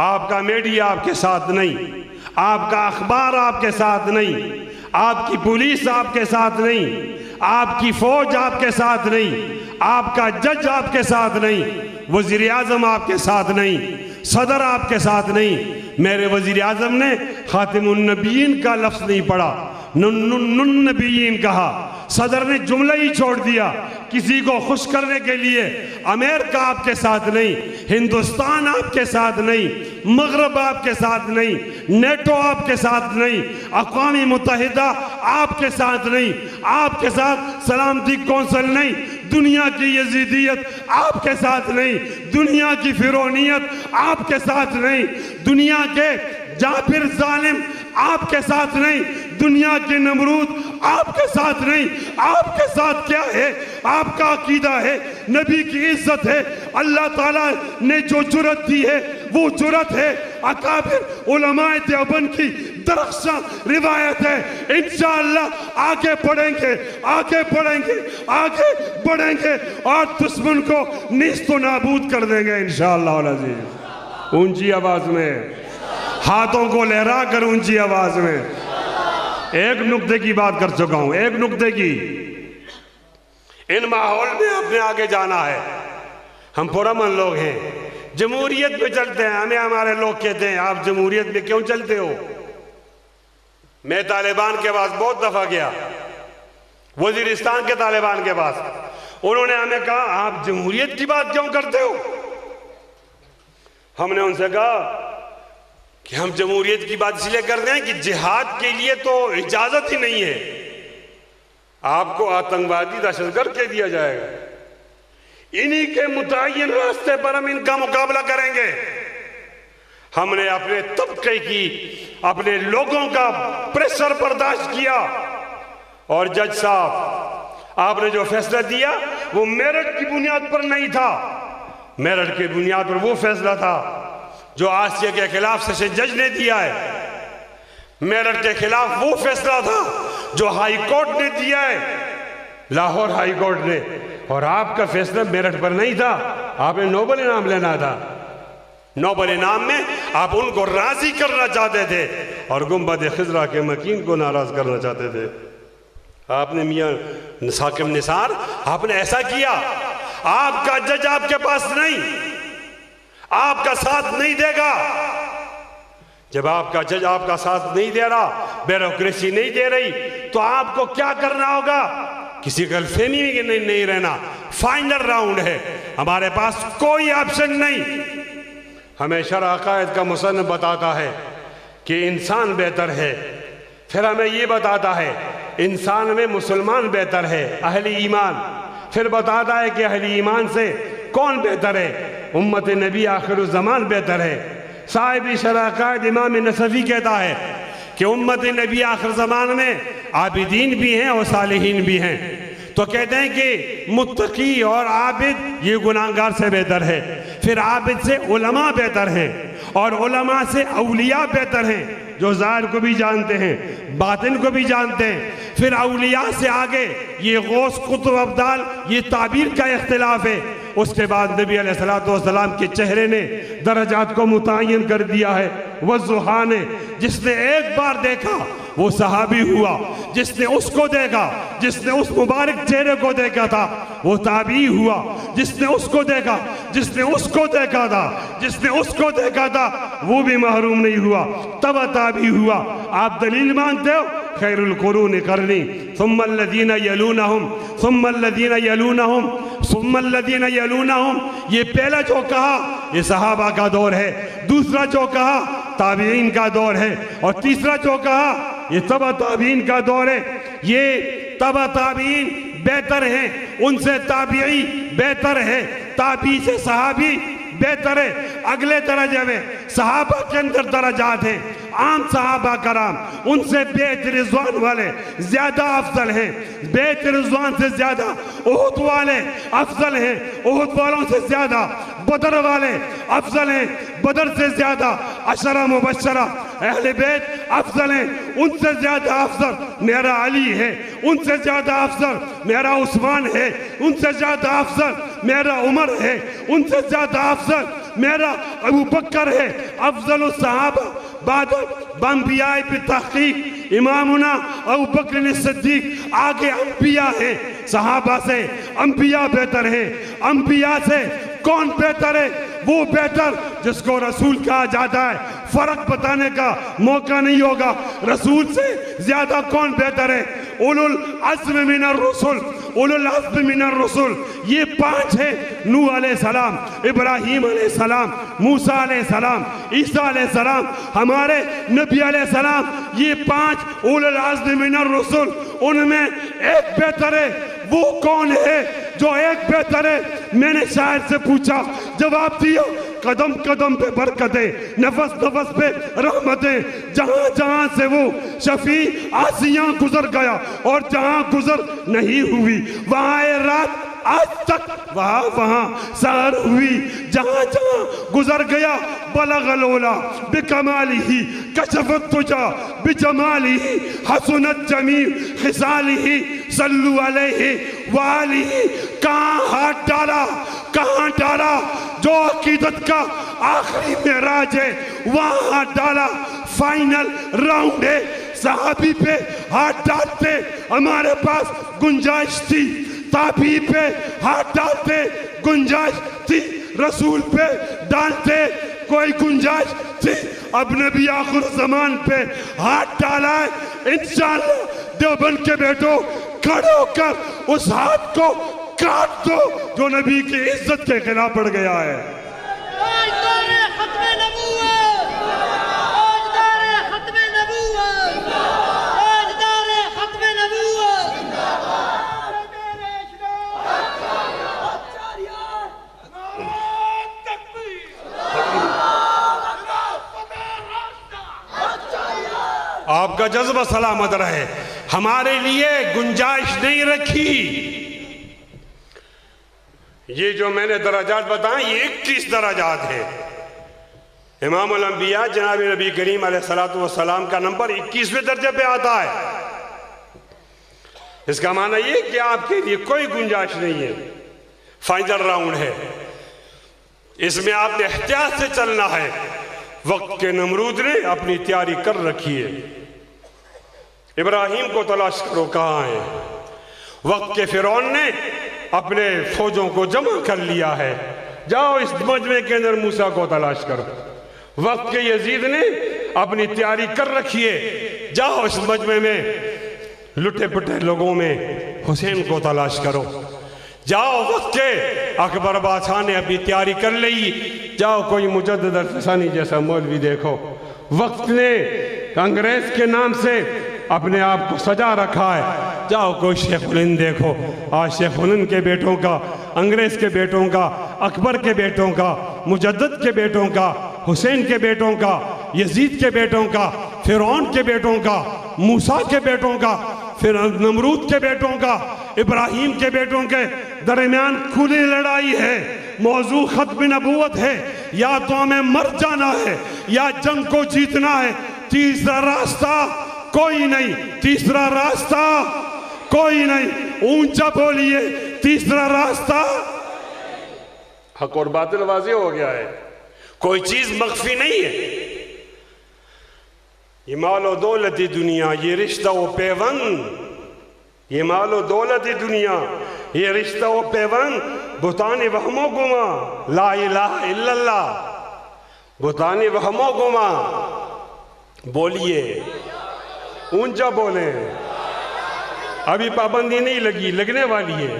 آپ کا میڈیا آپ کے ساتھ نہیں، آپ کا اخبار آپ کے ساتھ نہیں، آپ کی پولیس آپ کے ساتھ نہیں، آپ کی فوج آپ کے ساتھ نہیں، آپ کا جج آپ کے ساتھ نہیں، وزیر اعظم آپ کے ساتھ نہیں، صدر آپ کے ساتھ نہیں۔ میرے وزیر اعظم نے خاتم النبیین کا لفظ نہیں پڑھا، نبیین کہا۔ صدر نے جملہ ہی چھوڑ دیا، کسی کو خوش کرنے کے لیے۔ امریکہ آپ کے ساتھ نہیں، ہندوستان آپ کے ساتھ نہیں، مغرب آپ کے ساتھ نہیں، نیٹو آپ کے ساتھ نہیں، اقوام متحدہ آپ کے ساتھ نہیں، آپ کے ساتھ سلامتی کونسل نہیں، دنیا کی یزیدیت آپ کے ساتھ نہیں، دنیا کی فرعونیت آپ کے ساتھ نہیں، دنیا کے جابر ظالم آپ کے ساتھ نہیں، دنیا کے نمرود آپ کے ساتھ نہیں۔ آپ کے ساتھ کیا ہے؟ آپ کا عقیدہ ہے، نبی کی عزت ہے، اللہ تعالیٰ نے جو جرت دی ہے وہ جرت ہے، اکابر علماء دیوبند کی درخشاں روایت ہے۔ انشاءاللہ آگے بڑھیں گے، آگے بڑھیں گے، آگے بڑھیں گے، اور دشمن کو نیست و نابود کر دیں گے انشاءاللہ العزیز۔ اونچی آواز میں، ہاتھوں کو لہرا کر اونچی آواز میں۔ ایک نقطے کی بات کر چکا ہوں، ایک نقطے کی۔ ان ماحول میں اپنے آگے جانا ہے۔ ہم پرامن لوگ ہیں، جمہوریت پہ چلتے ہیں، ہمیں ہمارے لوگ کہتے ہیں آپ جمہوریت میں کیوں چلتے ہو؟ میں طالبان کے پاس بہت دفعہ گیا، وزیرستان کے طالبان کے پاس، انہوں نے ہمیں کہا آپ جمہوریت کی بات کیوں کرتے ہو؟ ہم نے ان سے کہا کہ ہم جمہوریت کی بات اس لیے کرتے ہیں کہ جہاد کے لیے تو اجازت ہی نہیں ہے، آپ کو آتنکوادی دہشت گرد کہہ دیا جائے گا، انہی کے متعین راستے پر ہم ان کا مقابلہ کریں گے۔ ہم نے اپنے طبقے کی، اپنے لوگوں کا پریشر برداشت کیا، اور جج صاحب آپ نے جو فیصلہ دیا وہ میرٹ کی بنیاد پر نہیں تھا، میرٹ کی بنیاد پر وہ فیصلہ تھا جو آسیہ کے خلاف سیشن جج نے دیا ہے، میرٹ کے خلاف وہ فیصلہ تھا جو ہائی کورٹ نے دیا ہے، لاہور ہائی کورٹ نے، اور آپ کا فیصلہ میرٹ پر نہیں تھا، آپ نے نوبل انعام لینا تھا۔ نوبل انعام میں آپ ان کو راضی کرنا چاہتے تھے اور گنبد خضرا کے مکین کو ناراض کرنا چاہتے تھے۔ آپ نے میاں حاکم نثار آپ نے ایسا کیا، آپ کا جج آپ کے پاس نہیں، آپ کا ساتھ نہیں دے گا۔ جب آپ کا جج آپ کا ساتھ نہیں دے رہا، بیوروکریسی نہیں دے رہی، تو آپ کو کیا کرنا ہوگا؟ کسی غلط فہمی میں نہیں رہنا، فائنل راؤنڈ ہے، ہمارے پاس کوئی آپشن نہیں۔ ہمیں شرع عقائد کا مصنف بتاتا ہے کہ انسان بہتر ہے، پھر ہمیں یہ بتاتا ہے انسان میں مسلمان بہتر ہے، اہل ایمان، پھر بتاتا ہے کہ اہل ایمان سے کون بہتر ہے؟ امت نبی آخر الزمان بہتر ہے۔ صاحب شرع عقائد امام نصفی کہتا ہے کہ امت نبی آخر زمان میں عابدین بھی ہیں اور صالحین بھی ہیں، تو کہتے ہیں کہ متقی اور عابد یہ گناہگار سے بہتر ہے، پھر عابد سے علماء بہتر ہیں، اور علماء سے اولیاء بہتر ہیں جو ظاہر کو بھی جانتے ہیں باطن کو بھی جانتے ہیں، پھر اولیاء سے آگے یہ غوث قطب ابدال یہ تعبیر کا اختلاف ہے، اس کے بعد نبی علیہ السلام کے چہرے نے درجات کو متعین کر دیا ہے. والضحیٰ نے جس نے ایک بار دیکھا وہ صحابی ہوا، جس نے اس کو دیکھا، جس نے اس مبارک چہرے کو دیکھا تھا وہ تابعی ہوا، جس نے اس کو دیکھا، جس نے اس کو دیکھا تھا، جس نے اس کو دیکھا تھا وہ بھی محروم نہیں ہوا، تبع تابعی ہوا. آپ دلیل مانتے ہو؟ خیر القرون قرنی ثم الذین یلونہم ثم الذین یلونہم ثم الذین یلونہم. یہ پہلا جو کہا یہ صحابہ کا دور ہے، دوسرا جو کہا تابعین کا دور ہے، اور تیسرا جو کہا یہ تبع تابعین کا دور ہے. یہ تبع تابعین بہتر ہیں، ان سے تابعی بہتر ہے، تابعی سے صحابی بہتر ہے. اگلے درجے میں صحابہ کے اندر درجات ہیں. عام صحابہ کرام ان سے بیت رضوان والے زیادہ افضل ہیں، بیت رضوان سے زیادہ احد والے افضل ہیں، احد والوں سے زیادہ بدر والے افضل ہیں، بدر سے زیادہ عشرہ مبشرہ اہل بیت افضل ہیں. ان سے زیادہ افضل میرا علی ہے، ان سے زیادہ افضل میرا عثمان ہے، ان سے زیادہ افضل میرا عمر ہے، ان سے زیادہ افضل میرا ابو بکر ہے. افضل الصحابہ بعد انبیاء بالتحقیق امامنا ابو بکر صدیق. آگے انبیاء ہیں، صحابہ سے انبیاء بہتر ہیں. انبیاء سے کون بہتر ہے؟ وہ بہتر جس کو رسول کہا جاتا ہے. فرق بتانے کا موقع نہیں ہوگا. رسول سے زیادہ کون بہتر ہے؟ اولو العزم من الرسل، اولو العزم من الرسل. یہ 5 ہیں: نوح علیہ السلام، ابراہیم علیہ السلام، موسیٰ علیہ السلام، عیسیٰ علیہ السلام، ہمارے نبی علیہ السلام. یہ 5 اولو العزم من الرسل. ان میں ایک بہتر ہے. وہ کون ہے جو ایک بہتر ہے؟ میں نے شاعر سے پوچھا، جواب دیا: قدم قدم پہ برکتیں، نفس نفس پہ رحمتیں. جہاں جہاں سے وہ شفیع آسیاں گزر گیا اور جہاں گزر نہیں ہوئی وہاں رات آج تک وہاں سحر ہوئی. جہاں جہاں گزر گیا بلغ العلا بکمالہ، کشف الدجا بجمالہ، حسنت جمیع خصالہ، صلو علیہ وآلہ. کہاں ہاتھ ڈالا، کہاں ڈالا؟ جو عقیدت کا آخری معراج ہے وہاں ہاتھ ڈالا. فائنل راؤنڈ ہے. صحابی پہ ہاتھ ڈالتے ہمارے پاس گنجائش تھی، تابعی پہ ہاتھ ڈالتے گنجائش تھی، رسول پہ ڈالتے کوئی گنجائش تھی. اب نبی آخر زمان پہ ہاتھ ڈالا ہے. انشاءاللہ دیوبند کے بیٹوں کھڑے ہو کر اس ہاتھ کو کاٹ دو جو نبی کی عزت کے خلاف پڑ گیا ہے. آپ کا جذبہ سلامت رہے. ہمارے لیے گنجائش نہیں رکھی. یہ جو میں نے درجات بتائیں یہ 21 درجات ہیں. امام الانبیاء جناب نبی کریم علیہ السلام کا نمبر 21ویں درجے پہ آتا ہے. اس کا معنی یہ کہ آپ کے لیے کوئی گنجائش نہیں ہے. فائنل راؤنڈ ہے. اس میں آپ نے احتیاط سے چلنا ہے. وقت کے نمرود نے اپنی تیاری کر رکھی ہے. ابراہیم کو تلاش کرو کہاں ہے. وقت کے فرعون نے اپنے فوجوں کو جمع کر لیا ہے. جاؤ اس مجمع کے اندر موسیٰ کو تلاش کرو. وقت کے یزید نے اپنی تیاری کر رکھی ہے. جاؤ اس مجمع میں لٹے پٹے لوگوں میں حسین کو تلاش کرو. جاؤ وقت کے اکبر بادشاہ نے اپنی تیاری کر لی. جاؤ کوئی مجدد الفسانی جیسا مولوی دیکھو. وقت نے انگریز کے نام سے اپنے آپ کو سجا رکھا ہے. جاؤ کوئی شیخ الہند دیکھو. آج شیخ الہند کے بیٹوں کا، انگریز کے بیٹوں کا، اکبر کے بیٹوں کا، مجدد کے بیٹوں کا، حسین کے بیٹوں کا، یزید کے بیٹوں کا، فرعون کے بیٹوں کا، موسیٰ کے بیٹوں کا، پھر نمرود کے بیٹوں کا، ابراہیم کے بیٹوں کے درمیان کھلی لڑائی ہے. موضوع ختم نبوت ہے. یا تو ہمیں مر جانا ہے یا جنگ کو جیتنا ہے. تیسرا راستہ کوئی نہیں. تیسرا راستہ کوئی نہیں. اونچا بولیے، تیسرا راستہ. حق اور باطل واضح ہو گیا ہے، کوئی چیز مخفی نہیں ہے۔ یہ مال و دولت دنیا، یہ رشتہ و پیوند، یہ مال و دولت دنیا، یہ رشتہ و پیوند، بہتان وہم و گما، لا الہ الا اللہ، بہتان وہم و گما۔ بولیے، اونچا بولیں، ابھی پابندی نہیں لگی، لگنے والی ہے۔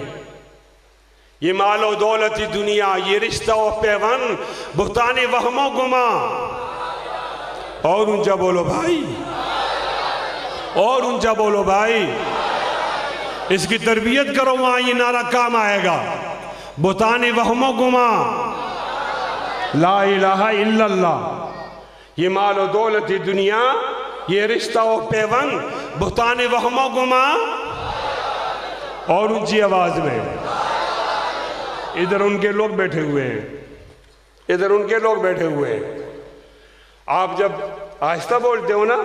یہ مال و دولت دنیا، یہ رشتہ و پیوند، بہتان وہم و گما۔ اور اونچا بولو بھائی، اور اونچا بولو بھائی، اس کی تربیت کرو، وہاں یہ نعرہ کام آئے گا۔ بہتان وہم و گما، لا الہ الا اللہ، یہ مال و دولت دنیا، یہ رشتہ و پیوند، بہتان وہم و گما۔ اور اونچی آواز میں، ادھر ان کے لوگ بیٹھے ہوئے ہیں، ادھر ان کے لوگ بیٹھے ہوئے ہیں۔ آپ جب آہستہ بولتے ہو نا،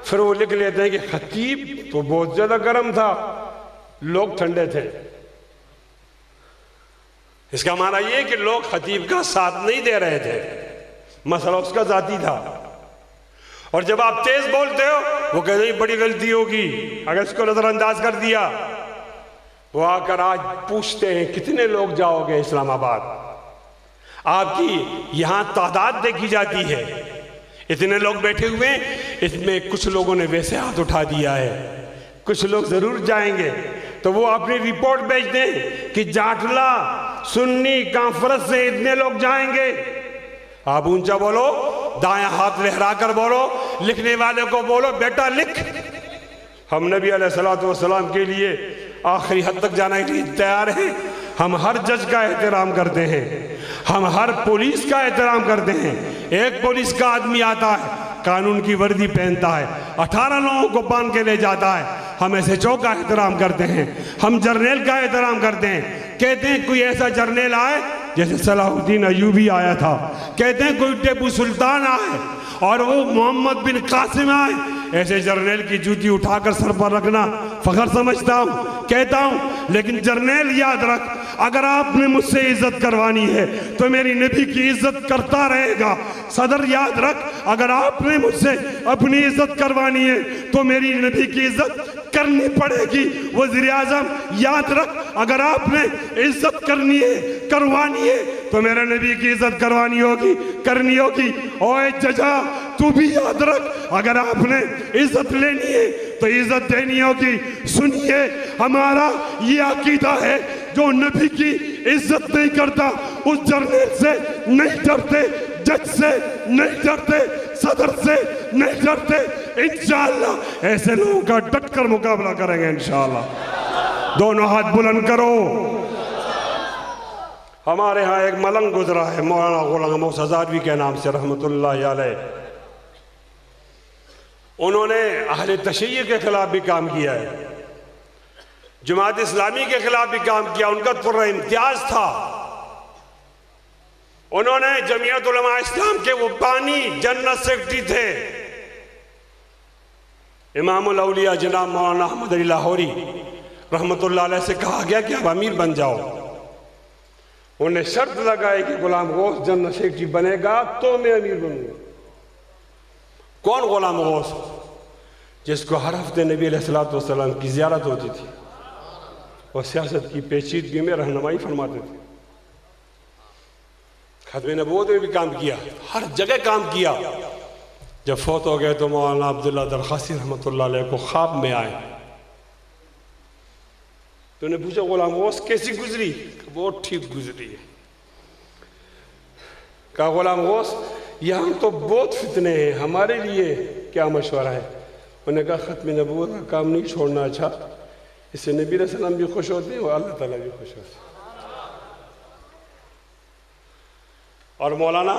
پھر وہ لکھ لیتے ہیں کہ خطیب تو بہت زیادہ گرم تھا، لوگ ٹھنڈے تھے۔ اس کا معنی یہ ہے کہ لوگ خطیب کا ساتھ نہیں دے رہے تھے، مسئلہ اس کا ذاتی تھا۔ اور جب آپ تیز بولتے ہو، وہ کہتے ہیں بڑی غلطی ہوگی اگر اس کو نظر انداز کر دیا۔ وہ آ کر آج پوچھتے ہیں کتنے لوگ جاؤ گے اسلام آباد؟ آپ کی یہاں تعداد دیکھی جاتی ہے، اتنے لوگ بیٹھے ہوئے ہیں، اس میں کچھ لوگوں نے ویسے ہاتھ اٹھا دیا ہے، کچھ لوگ ضرور جائیں گے۔ تو وہ اپنی رپورٹ بھیج دیں کہ جاٹلا سنی کانفرنس سے اتنے لوگ جائیں گے۔ آپ اونچا بولو، دائیں ہاتھ لہرا کر بولو، لکھنے والے کو بولو بیٹا لکھ۔ ہم نبی علیہ السلام کے لیے آخری حد تک جانے کے لیے تیار ہیں۔ ہم ہر جج کا احترام کرتے ہیں، ہم ہر پولیس کا احترام کرتے ہیں۔ ایک پولیس کا آدمی آتا ہے، قانون کی وردی پہنتا ہے، 18 لوگوں کو باندھ کے لے جاتا ہے۔ ہم ایسے چو کا احترام کرتے ہیں، ہم جرنیل کا احترام کرتے ہیں۔ کہتے ہیں کوئی ایسا جرنیل آئے جیسے صلاح الدین ایوبی آیا تھا، کہتے ہیں کوئی ٹیپو سلطان آئے اور وہ محمد بن قاسم آئے، ایسے جرنیل کی جوتی اٹھا کر سر پر رکھنا فخر سمجھتا ہوں، کہتا ہوں۔ لیکن جرنیل یاد رکھ، اگر آپ نے مجھ سے عزت کروانی ہے تو میری نبی کی عزت کرتا رہے گا۔ صدر یاد رکھ، اگر آپ نے مجھ سے اپنی عزت کروانی ہے تو میری نبی کی عزت کرنی پڑے گی۔ وزیر اعظم یاد رکھ، اگر آپ نے عزت کرنی ہے کروانی ہے تو میرے نبی کی عزت کروانی ہوگی، کرنی ہوگی۔ اوے ججا تو بھی یاد رکھ، اگر آپ نے عزت لینی ہے تو عزت دینی ہوگی۔ سنیے، ہمارا یہ عقیدہ ہے، جو نبی کی عزت نہیں کرتا اس جرنیل سے نہیں ڈرتے، جج سے نہیں ڈرتے، صدر سے نہیں ڈرتے۔ انشاءاللہ ایسے لوگوں کا ڈٹ کر مقابلہ کریں گے انشاءاللہ۔ دونوں ہاتھ بلند کرو۔ ہمارے ہاں ایک ملنگ گزرا ہے مولانا غلام غوث ہزاروی کے نام سے رحمت اللہ علیہ۔ انہوں نے اہل تشیع کے خلاف بھی کام کیا ہے، جماعت اسلامی کے خلاف بھی کام کیا، ان کا پورا امتیاز تھا۔ انہوں نے جمعیت علماء اسلام کے وہ بانی جنرل سیکرٹری تھے۔ امام الاولیاء جناب مولانا احمد علی لاہوری رحمت اللہ علیہ سے کہا گیا کہ اب امیر بن جاؤ۔ انہیں شرط لگائی کہ غلام غوث جنرل سیکرٹری بنے گا تو میں امیر بنوں گا۔ کون غلام غوث؟ جس کو ہر ہفتے نبی علیہ السلام کی زیارت ہوتی تھی، اور سیاست کی پیچیدگی میں رہنمائی فرماتے تھے۔ ختم نبوت میں بھی کام کیا، ہر جگہ کام کیا۔ جب فوت ہو گئے تو مولانا عبداللہ درخواسی رحمت اللہ علیہ کو خواب میں آئے تو انہیں پوچھا غلام غوث کیسی گزری؟ بہت ٹھیک گزری ہے۔ کہا غلام غوث یہاں تو بہت فتنے ہیں، ہمارے لیے کیا مشورہ ہے؟ انہوں نے کہا ختم نبوت کا کام نہیں چھوڑنا اچھا، اس سے نبی علیہ السلام بھی خوش ہوتے ہیں اور اللہ تعالیٰ بھی خوش ہوتے ہیں۔ اور مولانا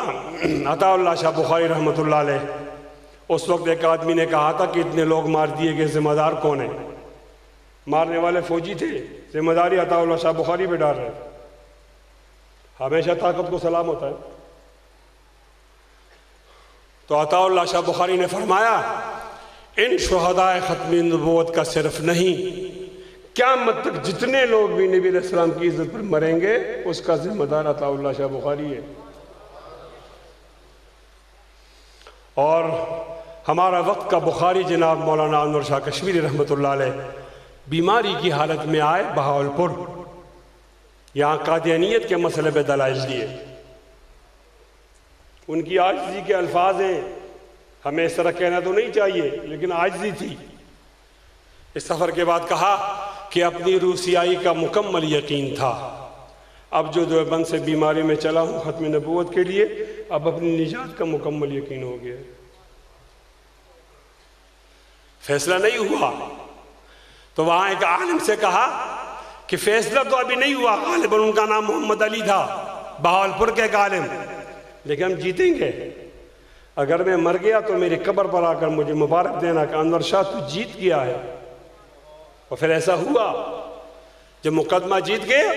عطا اللہ شاہ بخاری رحمت اللہ علیہ، اس وقت ایک آدمی نے کہا تھا کہ اتنے لوگ مار دیے گئے، ذمہ دار کون ہے؟ مارنے والے فوجی تھے، ذمہ داری عطا اللہ شاہ بخاری پہ ڈال رہے تھے۔ ہمیشہ طاقت کو سلام ہوتا ہے۔ تو عطا اللہ شاہ بخاری نے فرمایا ان شہدائے ختم نبوت کا صرف نہیں، قیامت تک جتنے لوگ بھی نبی علیہ السلام کی عزت پر مریں گے اس کا ذمہ دار عطا اللہ شاہ بخاری ہے۔ اور ہمارا وقت کا بخاری جناب مولانا انور شاہ کشمیری رحمۃ اللہ علیہ بیماری کی حالت میں آئے بہاولپور، یہاں قادیانیت کے مسئلے پہ دلائل دیے۔ ان کی عاجزی کے الفاظ ہیں، ہمیں اس طرح کہنا تو نہیں چاہیے لیکن عاجزی تھی۔ اس سفر کے بعد کہا کہ اپنی روسیائی کا مکمل یقین تھا، اب جو دیوبند سے بیماری میں چلا ہوں ختم نبوت کے لیے، اب اپنی نجات کا مکمل یقین ہو گیا۔ فیصلہ نہیں ہوا تو وہاں ایک عالم سے کہا کہ فیصلہ تو ابھی نہیں ہوا، غالباً ان کا نام محمد علی تھا، بہاولپور کے ایک عالم، لیکن ہم جیتیں گے۔ اگر میں مر گیا تو میری قبر پر آ کر مجھے مبارک دینا کہ انور شاہ تو جیت گیا ہے۔ اور پھر ایسا ہوا، جب مقدمہ جیت گئے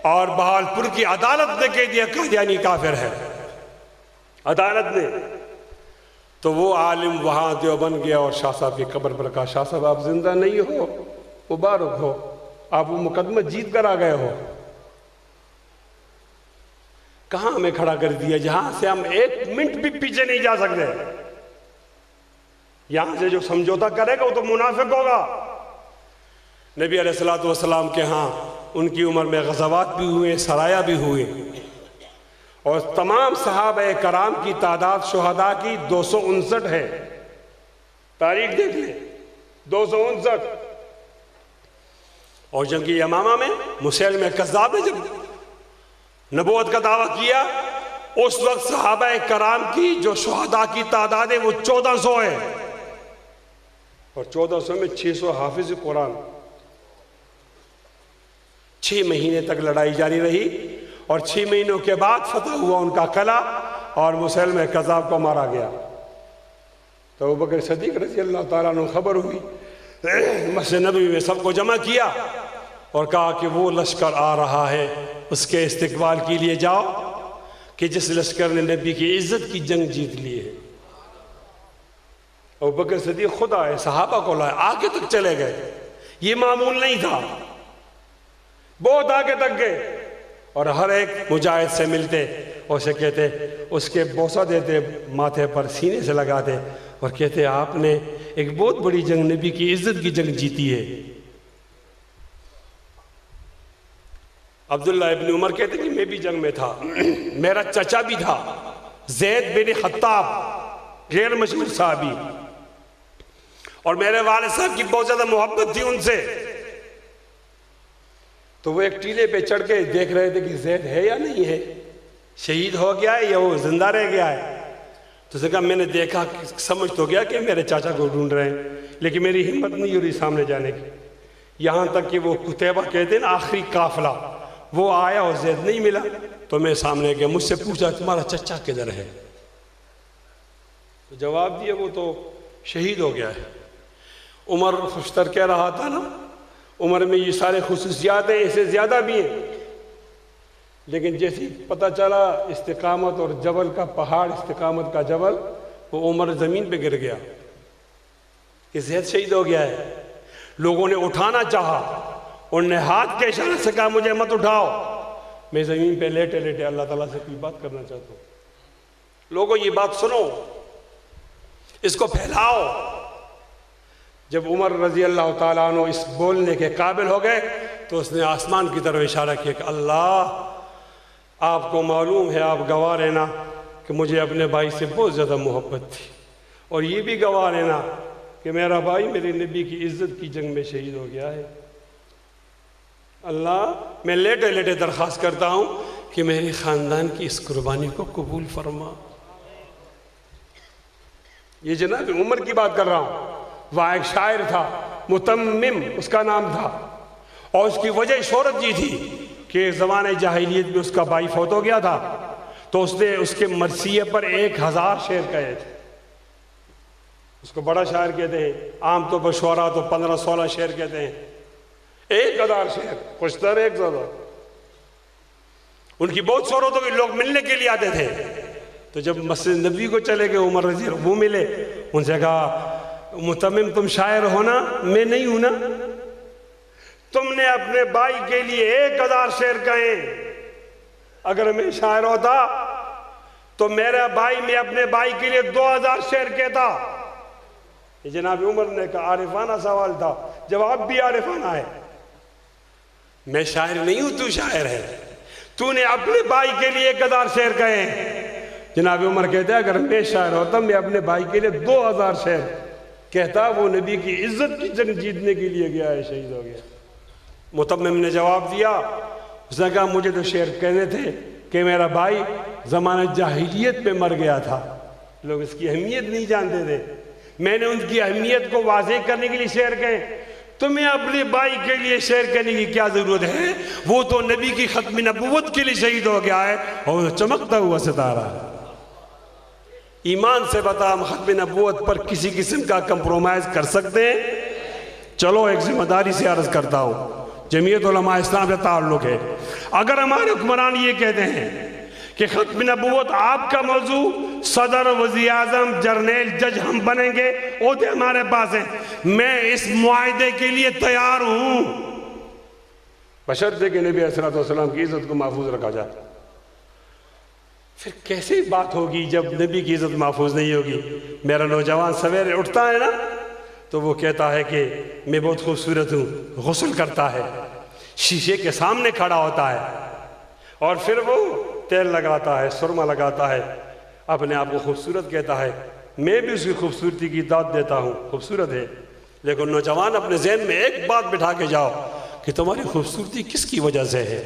اور بہاولپور کی عدالت نے کہہ دیا قادیانی کافر ہے، عدالت نے، تو وہ عالم وہاں دیوبند گیا اور شاہ صاحب کی قبر پر کہا شاہ صاحب آپ زندہ نہیں ہو، مبارک ہو، آپ وہ مقدمہ جیت کر آ گئے ہو۔ کہاں ہمیں کھڑا کر دیا جہاں سے ہم ایک منٹ بھی پیچھے نہیں جا سکتے۔ یہاں سے جو سمجھوتا کرے گا وہ تو منافق ہوگا۔ نبی علیہ السلام کے ہاں ان کی عمر میں غزوات بھی ہوئے، سرایا بھی ہوئے، اور تمام صحابہ کرام کی تعداد شہداء کی 259 ہے، تاریخ دیکھ لیں 259۔ اور جنگ یمامہ میں مسیلمہ کذاب نے جب نبوت کا دعویٰ کیا، اس وقت صحابہ کرام کی جو شہداء کی تعداد ہے وہ 1400 ہے، اور 1400 میں 600 حافظ قرآن۔ 6 مہینے تک لڑائی جاری رہی، اور 6 مہینوں کے بعد فتح ہوا ان کا قلعہ، اور مسیلمہ کذاب کو مارا گیا۔ تو ابوبکر صدیق رضی اللہ تعالیٰ عنہ خبر ہوئی، مسجد نبوی میں سب کو جمع کیا اور کہا کہ وہ لشکر آ رہا ہے، اس کے استقبال کے لیے جاؤ کہ جس لشکر نے نبی کی عزت کی جنگ جیت لی ہے۔ ابوبکر صدیق خود آئے، صحابہ کو لائے، آگے تک چلے گئے، یہ معمول نہیں تھا، بہت آگے تک گئے، اور ہر ایک مجاہد سے ملتے اور اسے کہتے، اس کے بوسہ دیتے، ماتھے پر سینے سے لگاتے اور کہتے آپ نے ایک بہت بڑی جنگ، نبی کی عزت کی جنگ جیتی ہے۔ عبداللہ ابن عمر کہتے کہ میں بھی جنگ میں تھا، میرا چچا بھی تھا، زید بن خطاب، غیر مشہور صحابی، اور میرے والد صاحب کی بہت زیادہ محبت تھی ان سے۔ تو وہ ایک ٹیلے پہ چڑھ کے دیکھ رہے تھے کہ زید ہے یا نہیں ہے، شہید ہو گیا ہے یا وہ زندہ رہ گیا ہے۔ تو اس نے کہا میں نے دیکھا، سمجھ تو گیا کہ میرے چاچا کو ڈھونڈ رہے ہیں، لیکن میری ہمت نہیں ہو رہی سامنے جانے کی۔ یہاں تک کہ وہ قتیبہ کہتے ہیں نا آخری قافلہ، وہ آیا اور زید نہیں ملا، تو میں سامنے گیا، مجھ سے پوچھا تمہارا چچا کدھر ہے؟ تو جواب دیا وہ تو شہید ہو گیا ہے۔ عمر خوشتر کہہ رہا تھا نا، عمر میں یہ سارے خصوصیات ہیں، اسے زیادہ بھی ہیں، لیکن جیسی پتہ چلا استقامت اور جبل کا پہاڑ، استقامت کا جبل، وہ عمر زمین پہ گر گیا کہ زید شہید ہو گیا ہے۔ لوگوں نے اٹھانا چاہا، انہوں نے ہاتھ کے اشارے سے کہا مجھے مت اٹھاؤ، میں زمین پہ لیٹے لیٹے اللہ تعالیٰ سے کوئی بات کرنا چاہتا ہوں۔ لوگوں یہ بات سنو، اس کو پھیلاؤ۔ جب عمر رضی اللہ تعالیٰ عنہ اس بولنے کے قابل ہو گئے تو اس نے آسمان کی طرف اشارہ کیا کہ اللہ آپ کو معلوم ہے، آپ گواہ رہنا کہ مجھے اپنے بھائی سے بہت زیادہ محبت تھی، اور یہ بھی گواہ رہنا کہ میرا بھائی میرے نبی کی عزت کی جنگ میں شہید ہو گیا ہے۔ اللہ میں لیٹے لیٹے درخواست کرتا ہوں کہ میرے خاندان کی اس قربانی کو قبول فرما۔ یہ جناب عمر کی بات کر رہا ہوں۔ وہاں ایک شاعر تھا متمم اس کا نام تھا، اور اس کی وجہ شہرت یہ تھی کہ زمانہ جاہلیت میں اس کا بھائی فوت ہو گیا تھا، تو اس نے اس کے مرثیے پر 1000 شعر کہے تھے۔ اس کو بڑا شاعر کہتے ہیں، عام طور پر شعراء تو 15-16 شعر کہتے ہیں، 1000 شعر، خوشتر 1000۔ ان کی بہت شہرت ہوئی، لوگ ملنے کے لیے آتے تھے۔ تو جب مسجد نبی کو چلے گئے عمر رضی اللہ وہ ملے، ان سے کہا متمم تم شاعر ہو نا؟ میں نہیں ہوں نا؟ تم نے اپنے بھائی کے لیے 1000 شعر کہے، اگر میں شاعر ہوتا تو میرا بھائی میں اپنے بھائی کے لیے 2000 شعر کہتا۔ جناب عمر نے کہا عارفانہ سوال تھا، جواب بھی عارفانہ ہے۔ میں شاعر نہیں ہوں، تو شاعر ہے، تو نے اپنے بھائی کے لیے 1000 شعر کہے۔ جناب عمر کہتے ہیں اگر میں شاعر ہوتا میں اپنے بھائی کے لیے 2000 شعر کہتا، وہ نبی کی عزت کی جنگ جیتنے کے لیے گیا ہے، شہید ہو گیا۔ متمم نے جواب دیا، اس نے کہا مجھے تو شعر کہنے تھے کہ میرا بھائی زمانہ جاہلیت میں مر گیا تھا، لوگ اس کی اہمیت نہیں جانتے تھے، میں نے ان کی اہمیت کو واضح کرنے کے لیے شعر کہے۔ تمہیں اپنے بھائی کے لیے شعر کہنے کی کیا ضرورت ہے؟ وہ تو نبی کی ختم نبوت کے لیے شہید ہو گیا ہے، اور چمکتا ہوا ستارہ ہے۔ ایمان سے بتا، ہم ختم نبوت پر کسی قسم کا کمپرومائز کر سکتے ہیں؟ چلو ایک ذمہ داری سے عرض کرتا ہوں، جمعیت علماء اسلام سے تعلق ہے، اگر ہمارے حکمران یہ کہتے ہیں کہ ختم نبوت آپ کا موضوع، صدر، وزیر اعظم، جرنیل، جج ہم بنیں گے، عہدے ہمارے پاس ہیں، میں اس معاہدے کے لیے تیار ہوں، بشرطے کہ نبی علیہ السلام کی عزت کو محفوظ رکھا جائے۔ پھر کیسے بات ہوگی جب نبی کی عزت محفوظ نہیں ہوگی؟ میرا نوجوان سویرے اٹھتا ہے نا تو وہ کہتا ہے کہ میں بہت خوبصورت ہوں، غسل کرتا ہے، شیشے کے سامنے کھڑا ہوتا ہے، اور پھر وہ تیل لگاتا ہے، سرما لگاتا ہے، اپنے آپ کو خوبصورت کہتا ہے۔ میں بھی اس کی خوبصورتی کی داد دیتا ہوں، خوبصورت ہے، لیکن نوجوان اپنے ذہن میں ایک بات بٹھا کے جاؤ کہ تمہاری خوبصورتی کس کی وجہ سے ہے،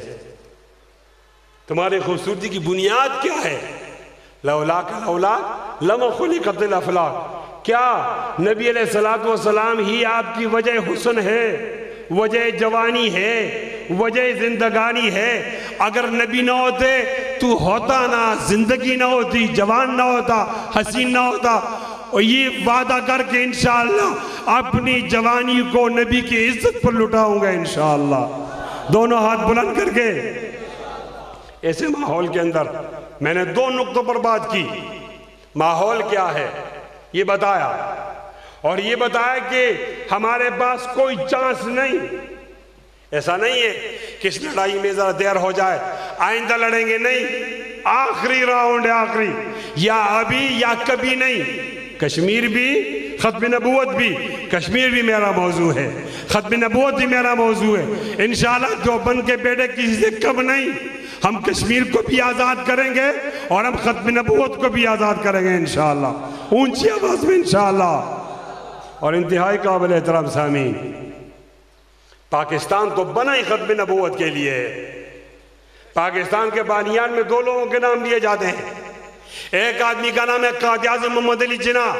تمہاری خوبصورتی کی بنیاد کیا ہے؟ لولاک لولاک لما خلقت الافلاک، کیا نبی علیہ السلام ہی آپ کی وجہ حسن ہے، وجہ جوانی ہے، وجہ زندگانی ہے؟ اگر نبی نہ ہوتے تو ہوتا نہ، زندگی نہ ہوتی، جوان نہ ہوتا، حسین نہ ہوتا، اور یہ وعدہ کر کے انشاءاللہ اپنی جوانی کو نبی کی عزت پر لٹاؤں گا انشاءاللہ، دونوں ہاتھ بلند کر کے۔ ایسے ماحول کے اندر میں نے 2 نقطوں پر بات کی، ماحول کیا ہے یہ بتایا، اور یہ بتایا کہ ہمارے پاس کوئی چانس نہیں، ایسا نہیں ہے کہ اس لڑائی میں ذرا دیر ہو جائے آئندہ لڑیں گے، نہیں، آخری راؤنڈ ہے، آخری، یا ابھی یا کبھی نہیں۔ کشمیر بھی، ختم نبوت بھی، کشمیر بھی میرا موضوع ہے، ختم نبوت بھی میرا موضوع ہے، انشاءاللہ دیوبند کے بیٹے کسی سے کم نہیں، ہم کشمیر کو بھی آزاد کریں گے اور ہم ختم نبوت کو بھی آزاد کریں گے انشاءاللہ، اونچی آواز میں انشاءاللہ۔ اور انتہائی قابل احترام سامعین، پاکستان تو بنا ہی ختم نبوت کے لیے ہے۔ پاکستان کے بانیان میں 2 لوگوں کے نام لیے جاتے ہیں، ایک آدمی کا نام ہے قائد اعظم محمد علی جناح،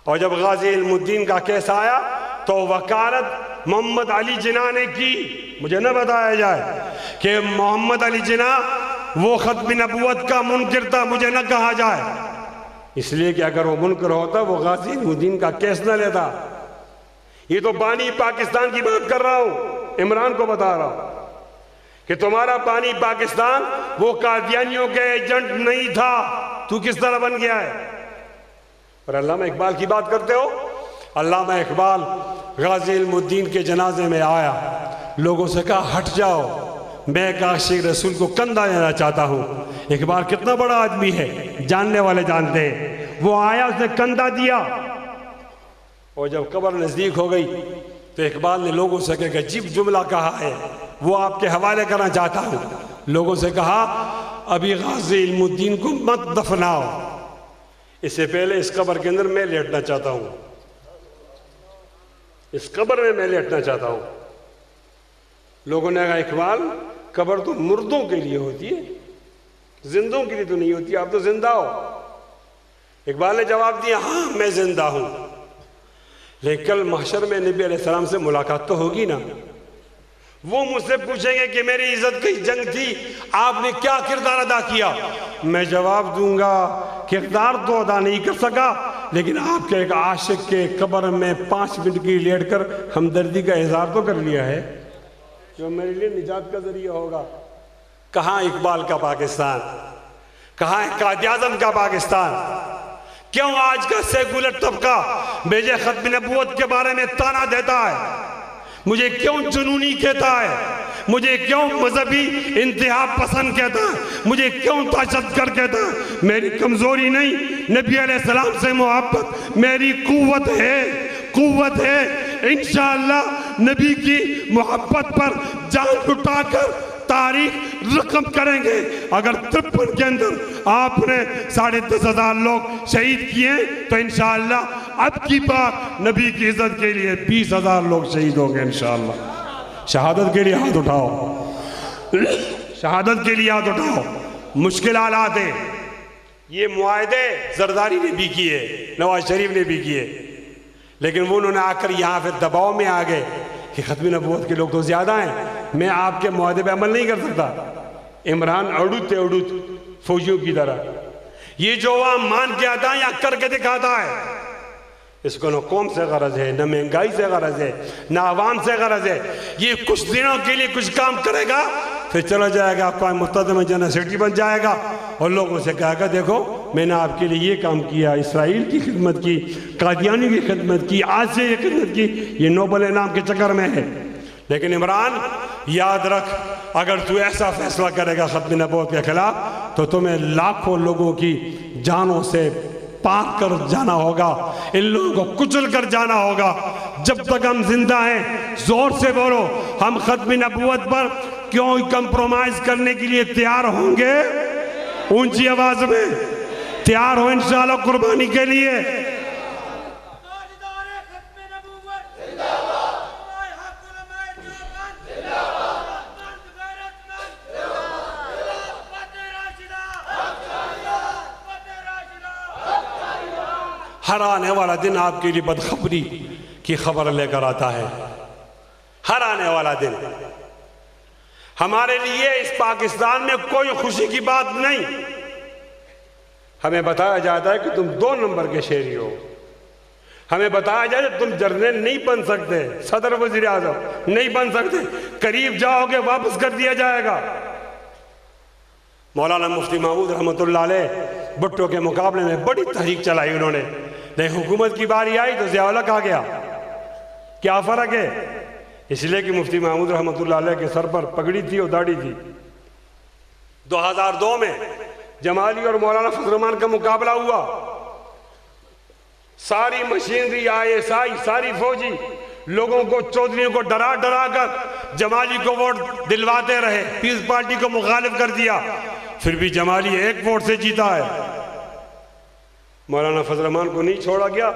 اور جب غازی علم الدین کا کیس آیا تو وکالت محمد علی جناح نے کی۔ مجھے نہ بتایا جائے کہ محمد علی جناح وہ ختم نبوت کا منکر تھا، مجھے نہ کہا جائے، اس لیے کہ اگر وہ منکر ہوتا وہ غازی علم الدین کا کیس نہ لیتا۔ یہ تو بانی پاکستان کی بات کر رہا ہوں، عمران کو بتا رہا ہوں کہ تمہارا بانی پاکستان وہ قادیانیوں کے ایجنٹ نہیں تھا، تو کس طرح بن گیا ہے؟ اور علامہ اقبال کی بات کرتے ہو، علامہ اقبال غازی علم الدین کے جنازے میں آیا، لوگوں سے کہا ہٹ جاؤ، میں ایک عاشق رسول کو کندھا دینا چاہتا ہوں۔ اقبال کتنا بڑا آدمی ہے، جاننے والے جانتے ہیں، وہ آیا، اس نے کندھا دیا، اور جب قبر نزدیک ہو گئی تو اقبال نے لوگوں سے کہا کہ عجیب جملہ کہا ہے، وہ آپ کے حوالے کرنا چاہتا ہوں۔ لوگوں سے کہا ابھی غازی علم الدین کو مت دفناؤ، اس سے پہلے اس قبر کے اندر میں لیٹنا چاہتا ہوں، اس قبر میں لیٹنا چاہتا ہوں۔ لوگوں نے کہا اقبال قبر تو مردوں کے لیے ہوتی ہے، زندوں کے لیے تو نہیں ہوتی، آپ تو زندہ ہو۔ اقبال نے جواب دیا ہاں میں زندہ ہوں، لیکن کل محشر میں نبی علیہ السلام سے ملاقات تو ہوگی نا، وہ مجھ سے پوچھیں گے کہ میری عزت کی جنگ تھی، آپ نے کیا کردار ادا کیا؟ میں جواب دوں گا کردار تو ادا نہیں کر سکا، لیکن آپ کے ایک عاشق کے قبر میں 5 منٹ کی لیٹ کر ہمدردی کا اظہار تو کر لیا ہے، جو میرے لیے نجات کا ذریعہ ہوگا۔ کہاں اقبال کا پاکستان، کہاں قائد اعظم کا پاکستان؟ کیوں آج کا سیکولر طبقہ بیجے ختم نبوت کے بارے میں تانا دیتا ہے؟ مجھے کیوں جنونی کہتا ہے، مجھے کیوں مذہبی انتہا پسند کہتا ہے، مجھے کیوں دہشت گرد کہتا ہے؟ میری کمزوری نہیں، نبی علیہ السلام سے محبت میری قوت ہے، قوت ہے۔ انشاءاللہ نبی کی محبت پر جان لٹا کر تاریخ رقم کریں گے۔ اگر 53 کے اندر آپ نے 10,500 لوگ شہید کیے تو انشاءاللہ اب کی بار نبی کی عزت کے لیے 20,000 لوگ شہید ہوں گے انشاءاللہ۔ شہادت کے لیے ہاتھ اٹھاؤ، شہادت کے لیے ہاتھ اٹھاؤ۔ مشکل حالات ہیں، یہ معاہدے زرداری نے بھی کیے، نواز شریف نے بھی کیے، لیکن وہ انہوں نے آ کر یہاں پھر دباؤ میں آ گئے کہ ختم نبوت کے لوگ تو زیادہ ہیں، میں آپ کے معاہدے پہ عمل نہیں کر سکتا۔ عمران اڑوتے اڑوت فوجیوں کی طرح، یہ جو عوام مان کے آتا ہے یا کر کے دکھاتا ہے، اس کو نہ قوم سے غرض ہے، نہ مہنگائی سے غرض ہے، نہ عوام سے غرض ہے۔ یہ کچھ دنوں کے لیے کچھ کام کرے گا، پھر چلا جائے گا، اقوام متحدہ میں جنرل بن جائے گا اور لوگوں سے کہے گا دیکھو میں نے آپ کے لیے یہ کام کیا، اسرائیل کی خدمت کی، قادیانی کی خدمت کی، آسیا کی خدمت کی، یہ نوبل انعام کے چکر میں ہے۔ لیکن عمران یاد رکھ، اگر تو ایسا فیصلہ کرے گا ختم نبوت کے خلاف تو تمہیں لاکھوں لوگوں کی جانوں سے پار کر جانا ہوگا، ان لوگوں کو کچل کر جانا ہوگا۔ جب تک ہم زندہ ہیں زور سے بولو، ہم ختم نبوت پر کیوں کمپرومائز کرنے کے لیے تیار ہوں گے؟ اونچی آواز میں تیار ہو انشاءاللہ قربانی کے لیے۔ ہر آنے والا دن آپ کے لیے بدخبری کی خبر لے کر آتا ہے، ہر آنے والا دن۔ ہمارے لیے اس پاکستان میں کوئی خوشی کی بات نہیں، ہمیں بتایا جاتا ہے کہ تم 2 نمبر کے شہری ہو، ہمیں بتایا جاتا ہے کہ تم جنرل نہیں بن سکتے، صدر وزیر اعظم نہیں بن سکتے، قریب جاؤ گے واپس کر دیا جائے گا۔ مولانا مفتی محمود رحمۃ اللہ علیہ بھٹو کے مقابلے میں بڑی تحریک چلائی انہوں نے، لیکن حکومت کی باری آئی تو ضیاء الحق آ گیا۔ کیا فرق ہے؟ اس لیے کہ مفتی محمود رحمۃ اللہ علیہ کے سر پر پگڑی تھی اور داڑھی تھی۔ 2002 میں جمالی اور مولانا فضل الرحمان کا مقابلہ ہوا، ساری مشینری ISI ساری فوجی لوگوں کو چودھریوں کو ڈرا ڈرا کر جمالی کو ووٹ دلواتے رہے، پیپلز پارٹی کو مخالف کر دیا، پھر بھی جمالی 1 ووٹ سے جیتا ہے۔ مولانا فضل الرحمان کو نہیں چھوڑا گیا،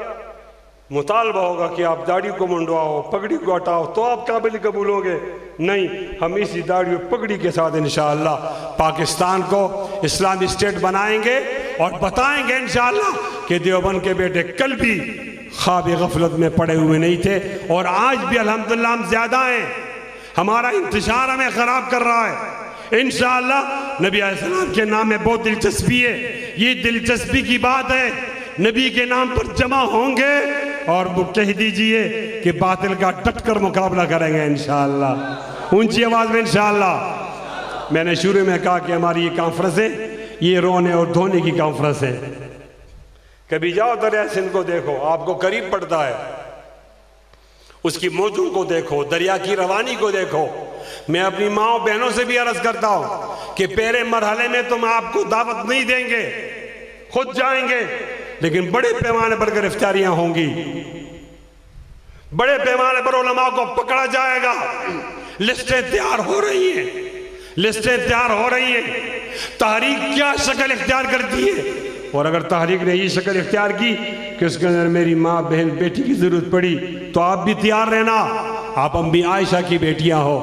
مطالبہ ہوگا کہ آپ داڑھی کو منڈواؤ، پگڑی کو ہٹاؤ تو آپ قابل قبول ہوں گے۔ نہیں، ہم اسی داڑھی اور پگڑی کے ساتھ انشاءاللہ پاکستان کو اسلامی اسٹیٹ بنائیں گے اور بتائیں گے انشاءاللہ کہ دیوبند کے بیٹے کل بھی خواب غفلت میں پڑے ہوئے نہیں تھے اور آج بھی الحمدللہ ہم زیادہ ہیں۔ ہمارا انتشار ہمیں خراب کر رہا ہے۔ انشاءاللہ نبی علیہ السلام کے نام میں بہت دلچسپی ہے، یہ دلچسپی کی بات ہے، نبی کے نام پر جمع ہوں گے اور وہ کہہ دیجئے کہ باطل کا ڈٹ کر مقابلہ کریں گے انشاءاللہ، اونچی آواز میں انشاءاللہ۔ میں نے شروع میں کہا کہ ہماری یہ کانفرنس ہے، یہ رونے اور دھونے کی کانفرنس ہے۔ کبھی جاؤ دریا سندھ کو دیکھو، آپ کو قریب پڑتا ہے، اس کی موجوں کو دیکھو، دریا کی روانی کو دیکھو۔ میں اپنی ماں بہنوں سے بھی عرض کرتا ہوں کہ پہلے مرحلے میں تم آپ کو دعوت نہیں دیں گے، خود جائیں گے، لیکن بڑے پیمانے پر گرفتاریاں ہوں گی، بڑے پیمانے پر علماء کو پکڑا جائے گا۔ لسٹیں تیار ہو رہی ہیں، لسٹیں تیار ہو رہی ہیں۔ تحریک کیا شکل اختیار کرتی ہے، اور اگر تحریک نے یہ شکل اختیار کی کہ اس کے اندر میری ماں بہن بیٹی کی ضرورت پڑی تو آپ بھی تیار رہنا۔ آپ امی عائشہ کی بیٹیاں ہو،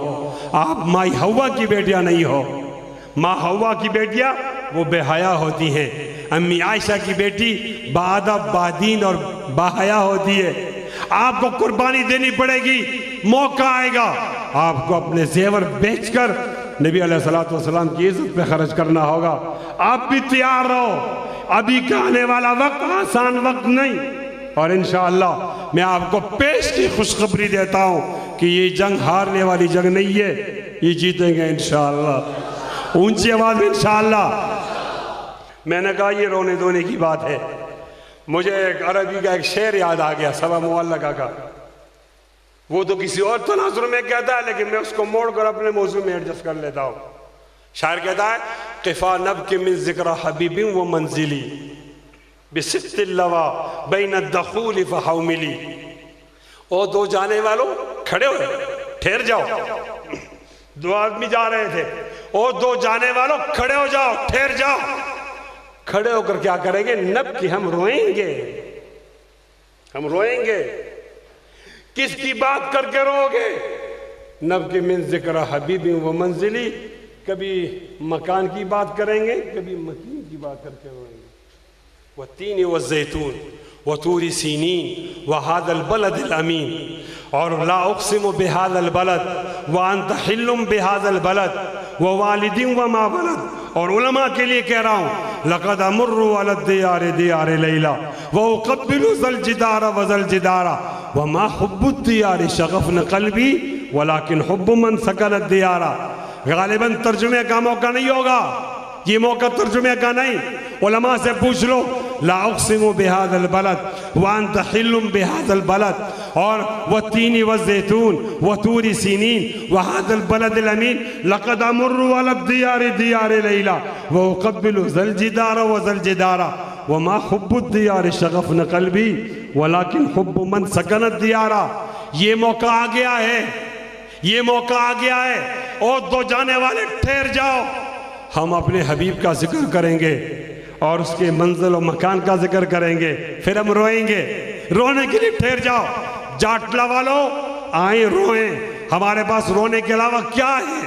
آپ ماں حوا کی بیٹیاں نہیں ہو۔ ماں حوا کی بیٹیاں وہ بے حیا ہوتی ہیں، امی عائشہ کی بیٹی باادب بادین اور باحیا ہوتی ہے۔ آپ کو قربانی دینی پڑے گی، موقع آئے گا آپ کو اپنے زیور بیچ کر نبی علیہ السلام کی عزت پہ خرچ کرنا ہوگا۔ آپ بھی تیار رہو، ابھی کا آنے والا وقت آسان وقت نہیں، اور انشاءاللہ میں آپ کو پیش کی خوشخبری دیتا ہوں کہ یہ جنگ ہارنے والی جنگ نہیں ہے، یہ جیتیں گے انشاءاللہ، اونچی آواز میں انشاءاللہ۔ میں نے کہا یہ رونے دھونے کی بات ہے، مجھے ایک عربی کا ایک شعر یاد آ گیا، سبا معلقہ کا۔ وہ تو کسی اور تناظر میں کہتا ہے، لیکن میں اس کو موڑ کر اپنے موضوع میں ایڈجسٹ کر لیتا ہوں۔ شاعر کہتا ہے قفا نبک من ذکر حبیب و منزلی بست اللوا بین الدخول فحوملی۔ او دو جانے والوں کھڑے ہوئے، ٹھہر جاؤ۔ دو آدمی جا رہے تھے، او دو جانے والوں کھڑے ہو جاؤ، ٹھہر جاؤ۔ کھڑے ہو کر کیا کریں گے؟ نب کی ہم روئیں گے، ہم روئیں گے۔ کس کی بات کر کے رو گے؟ نب کی من ذکر حبیب و منزلی، کبھی مکان کی بات کریں گے، کبھی مکین کی بات کر کے روئیں گے۔ والتین والزیتون وطور سینین وهذا البلد الامین، اور لا اقسم بهذا البلد وانت حل بهذا البلد ووالد وما ولد، اور علماء کے لیے کہہ رہا ہوں لقد امر على الديار دیار لیلا واقبل ذا الجدار وذا الجدار وما حب الديار شغفن قلبی ولكن حب من سکن الديار۔ غالباً ترجمے کا موقع نہیں ہوگا، یہ موقع ترجمے کا نہیں، علماء سے پوچھ لو۔ لا اقسم بهذا البلد وانت حل بهذا البلد، اور والتین والزیتون وطور سینین وهذا البلد الامین لقد امر على الديار دیار لیلا واقبل ذا الجدار وذا الجدار وما حب الديار شغفن قلبی ولكن حب من سکن الديار۔ یہ موقع آ گیا ہے، یہ موقع آ گیا ہے۔ اور دو جانے والے ٹھہر جاؤ، ہم اپنے حبیب کا ذکر کریں گے اور اس کے منزل و مکان کا ذکر کریں گے، پھر ہم روئیں گے۔ رونے کے لیے ٹھہر جاؤ، جاٹلا والوں آئیں روئیں۔ ہمارے پاس رونے کے علاوہ کیا ہے؟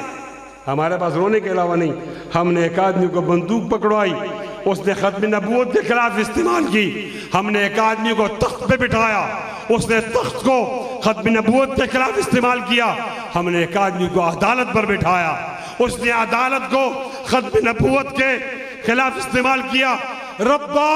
ہمارے پاس رونے کے علاوہ نہیں۔ ہم نے ایک آدمی کو بندوق پکڑوائی، اس نے ختم نبوت کے خلاف استعمال کی۔ ہم نے ایک آدمی کو تخت پہ بٹھایا، اس نے تخت کو ختم نبوت کے خلاف استعمال کیا۔ ہم نے ایک آدمی کو عدالت پر بٹھایا، اس نے عدالت کو ختم نبوت کے خلاف استعمال کیا۔ ربا،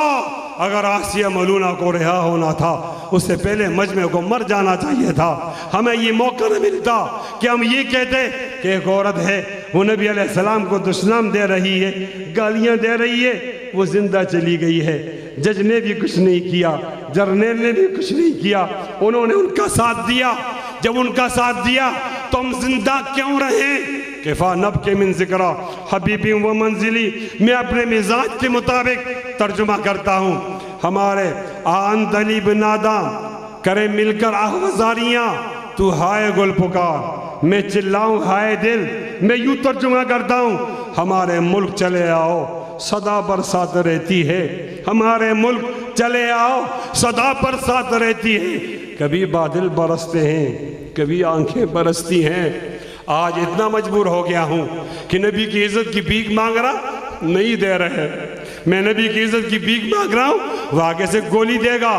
اگر آسیہ ملونہ کو رہا ہونا تھا اس سے پہلے مجمع کو مر جانا چاہیے تھا۔ ہمیں یہ موقع نہ ملتا کہ ہم یہ کہتے کہ ایک عورت ہے، وہ نبی علیہ السلام کو دشنام دے رہی ہے، گالیاں دے رہی ہے، وہ زندہ چلی گئی ہے۔ جج نے بھی کچھ نہیں کیا، جرنیل نے بھی کچھ نہیں کیا، انہوں نے ان کا ساتھ دیا۔ جب ان کا ساتھ دیا تو ہم زندہ کیوں رہیں؟ کفا نب کے من ذکر حبیبی و منزلی، میں اپنے مزاج کے مطابق ترجمہ کرتا ہوں۔ ہمارے آن دلی بنادا کرے مل کر آہوزاریاں، تو ہائے گل پکار میں چلاؤں ہائے دل، میں یوں ترجمہ کرتا ہوں۔ ہمارے ملک چلے آؤ صدا برسات رہتی ہے، ہمارے ملک چلے آؤ صدا برسات رہتی ہے۔ کبھی بادل برستے ہیں، کبھی آنکھیں برستی ہیں۔ آج اتنا مجبور ہو گیا ہوں کہ نبی کی عزت کی بھیک مانگ رہا، نہیں دے رہے۔ میں نبی کی عزت کی بھیک مانگ رہا ہوں، وہ آگے سے گولی دے گا۔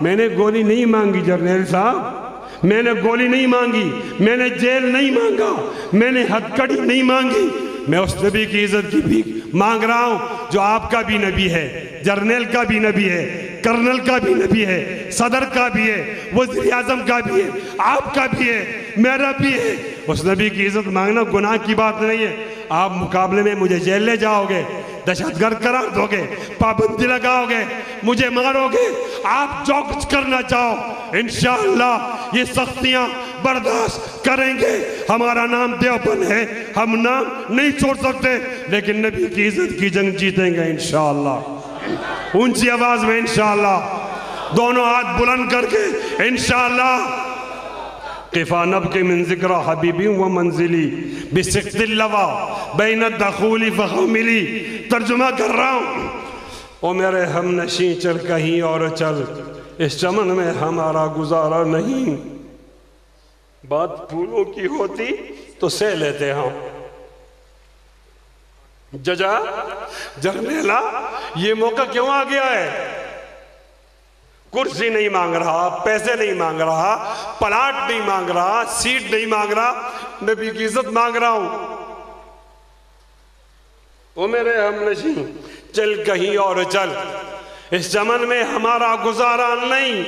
میں نے گولی نہیں مانگی جرنیل صاحب، میں نے گولی نہیں مانگی، میں نے جیل نہیں مانگا، میں نے ہتھکڑی نہیں مانگی۔ میں اس نبی کی عزت کی بھیک مانگ رہا ہوں جو آپ کا بھی نبی ہے، جرنیل کا بھی نبی ہے، کرنل کا بھی نبی ہے، صدر کا بھی ہے، وزیر اعظم کا بھی ہے، آپ کا بھی ہے، میرا بھی ہے۔ اس نبی کی عزت مانگنا گناہ کی بات نہیں ہے۔ آپ مقابلے میں مجھے جیل لے جاؤ گے، دہشت گرد قرار دو گے، پابندی لگاؤ گے، مجھے مارو گے، آپ جو کچھ کرنا چاہو انشاءاللہ یہ سختیاں برداشت کریں گے۔ ہمارا نام دیوبند ہے، ہم نام نہیں چھوڑ سکتے، لیکن نبی کی عزت کی جنگ جیتیں گے انشاءاللہ۔ اونچی آواز میں انشاءاللہ، دونوں ہاتھ بلند کر کے انشاءاللہ۔ قفا نبک من ذکر حبیبی و منزلی بسقط اللوا بین الدخول فخملی۔ ترجمہ کر رہا ہوں۔ او میرے ہم نشیں چل کہیں اور چل، اس چمن میں ہمارا گزارا نہیں۔ بات پھولوں کی ہوتی تو سہ لیتے ہم۔ ججا، جرنیلا، یہ موقع کیوں آ گیا ہے؟ کرسی نہیں مانگ رہا، پیسے نہیں مانگ رہا، پلاٹ نہیں مانگ رہا، سیٹ نہیں مانگ رہا، نبی کی عزت مانگ رہا ہوں۔ او میرے ہم نشیں چل کہیں اور چل، اس چمن میں ہمارا گزارا نہیں۔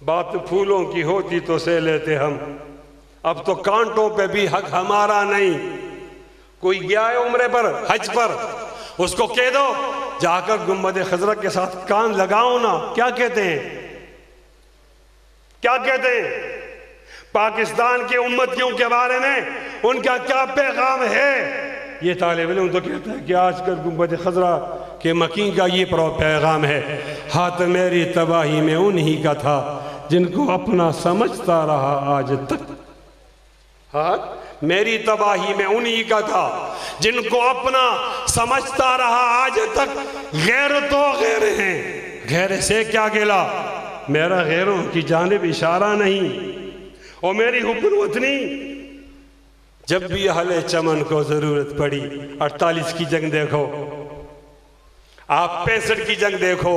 بات پھولوں کی ہوتی تو سہ لیتے ہم، اب تو کانٹوں پہ بھی حق ہمارا نہیں۔ کوئی گیا ہے عمرے پر، حج پر، اس کو کہہ دو جا کر گنبد خضرا کے ساتھ کان لگاؤ نا۔ کیا کہتے ہیں؟ کیا کہتے ہیں؟ پاکستان کے امتیوں کے بارے میں ان کا کیا پیغام ہے؟ یہ طالب علم تو کہتا ہے کہ آج کل گنبد خضرا کے مکین کا یہ پیغام ہے، ہاتھ میری تباہی میں انہی کا تھا جن کو اپنا سمجھتا رہا آج تک۔ ہاتھ میری تباہی میں انہی کا تھا جن کو اپنا سمجھتا رہا آج تک۔ غیر تو غیر ہیں، غیر سے کیا گلا، میرا غیروں کی جانب اشارہ نہیں۔ اور میری حب الوطنی، جب بھی اہل چمن کو ضرورت پڑی، 48 کی جنگ دیکھو، آپ 65 کی جنگ دیکھو،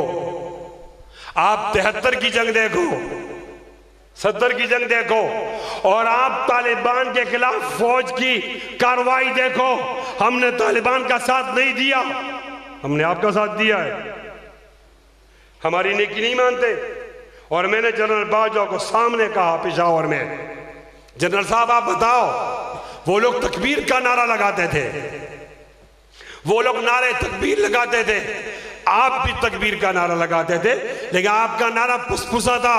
آپ 73 کی جنگ دیکھو، 70 کی جنگ دیکھو، اور آپ طالبان کے خلاف فوج کی کارروائی دیکھو۔ ہم نے طالبان کا ساتھ نہیں دیا، ہم نے آپ کا ساتھ دیا ہے۔ ہماری نیکی نہیں مانتے۔ اور میں نے جنرل باجوہ کو سامنے کہا پشاور میں، جنرل صاحب آپ بتاؤ، وہ لوگ تکبیر کا نعرہ لگاتے تھے، وہ لوگ نعرے تکبیر لگاتے تھے، آپ بھی تکبیر کا نعرہ لگاتے تھے، لیکن آپ کا نعرہ پسپسا تھا،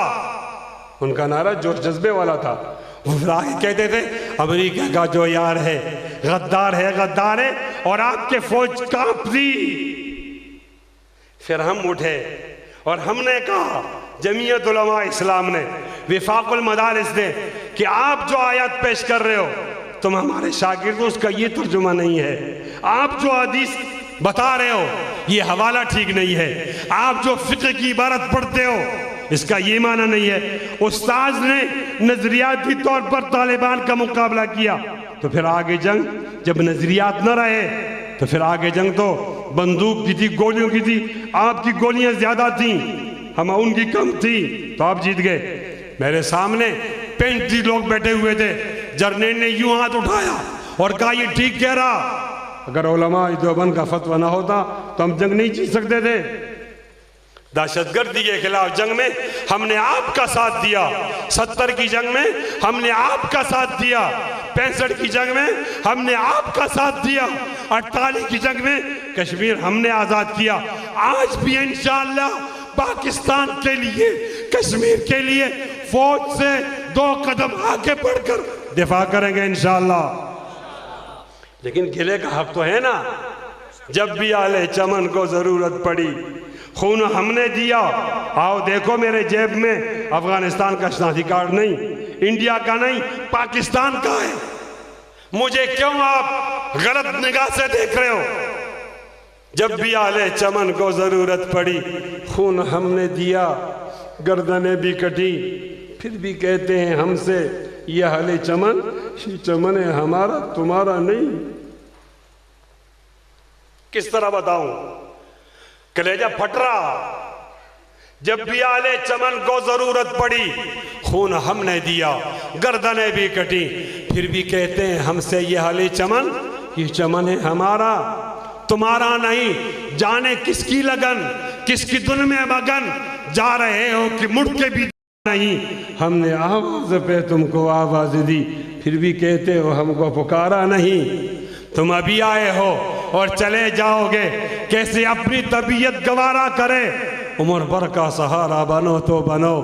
ان کا نعرہ جوش جذبے والا تھا۔ وہ آگے کہتے تھے امریکہ کا جو یار ہے غدار ہے، غدار ہے، اور آپ کے فوج کانپتی۔ پھر ہم اٹھے اور ہم نے کہا، جمعیت علماء اسلام نے، وفاق المدارس نے، کہ آپ جو آیات پیش کر رہے ہو تم ہمارے شاگردوں، اس کا یہ ترجمہ نہیں ہے۔ آپ جو حدیث بتا رہے ہو یہ حوالہ ٹھیک نہیں ہے۔ آپ جو فقہ کی عبارت پڑھتے ہو اس کا یہ معنی نہیں ہے۔ استاذ نے نظریاتی طور پر طالبان کا مقابلہ کیا، تو پھر آگے جنگ جب نظریات نہ رہے تو پھر آگے جنگ تو بندوق کی تھی، گولیوں کی تھی۔ آپ کی گولیاں زیادہ تھیں، ہم ان کی کم تھی، تو آپ جیت گئے۔ میرے سامنے 35 لوگ بیٹھے ہوئے تھے، جرنیل نے یوں ہاتھ اٹھایا اور کہا یہ ٹھیک کہہ رہا، اگر علماء دیوبند کا فتویٰ نہ ہوتا تو ہم جنگ نہیں جیت سکتے تھے۔ دہشت گردی کے خلاف جنگ میں ہم نے آپ کا ساتھ دیا، 70 کی جنگ میں ہم نے آپ کا ساتھ دیا، 65 کی جنگ میں ہم نے آپ کا ساتھ دیا، 48 کی جنگ میں کشمیر ہم نے آزاد کیا۔ آج بھی انشاءاللہ پاکستان کے لیے، کشمیر کے لیے فوج سے 2 قدم آگے بڑھ کر دفاع کریں گے انشاءاللہ۔ لیکن گلے کا حق تو ہے نا، جب بھی اہل چمن کو ضرورت پڑی خون ہم نے دیا۔ آؤ دیکھو میرے جیب میں افغانستان کا شناختی کارڈ نہیں، انڈیا کا نہیں، پاکستان کا ہے۔ مجھے کیوں آپ غلط نگاہ سے دیکھ رہے ہو؟ جب بھی اہل چمن کو ضرورت پڑی خون ہم نے دیا، گردنیں بھی کٹی، پھر بھی کہتے ہیں ہم سے یہ اہل چمن، یہ چمن ہے ہمارا تمہارا نہیں۔ کس طرح بتاؤں، کلیجہ پھٹ رہا۔ جب بھی اہل چمن کو ضرورت پڑی خون ہم نے دیا، گردنیں بھی کٹی، پھر بھی کہتے ہیں ہم سے یہ اہل چمن، یہ چمن ہے ہمارا تمہارا نہیں۔ جانے کس کی لگن، کس کی دن میں مگن، جا رہے ہو کہ مڑ کے بھی نہیں۔ ہم نے آواز پہ تم کو آواز دی، پھر بھی کہتے ہو ہم کو پکارا نہیں۔ تم ابھی آئے ہو اور چلے جاؤ گے، کیسے اپنی طبیعت گوارا کرے۔ عمر بھر کا سہارا بنو تو بنو،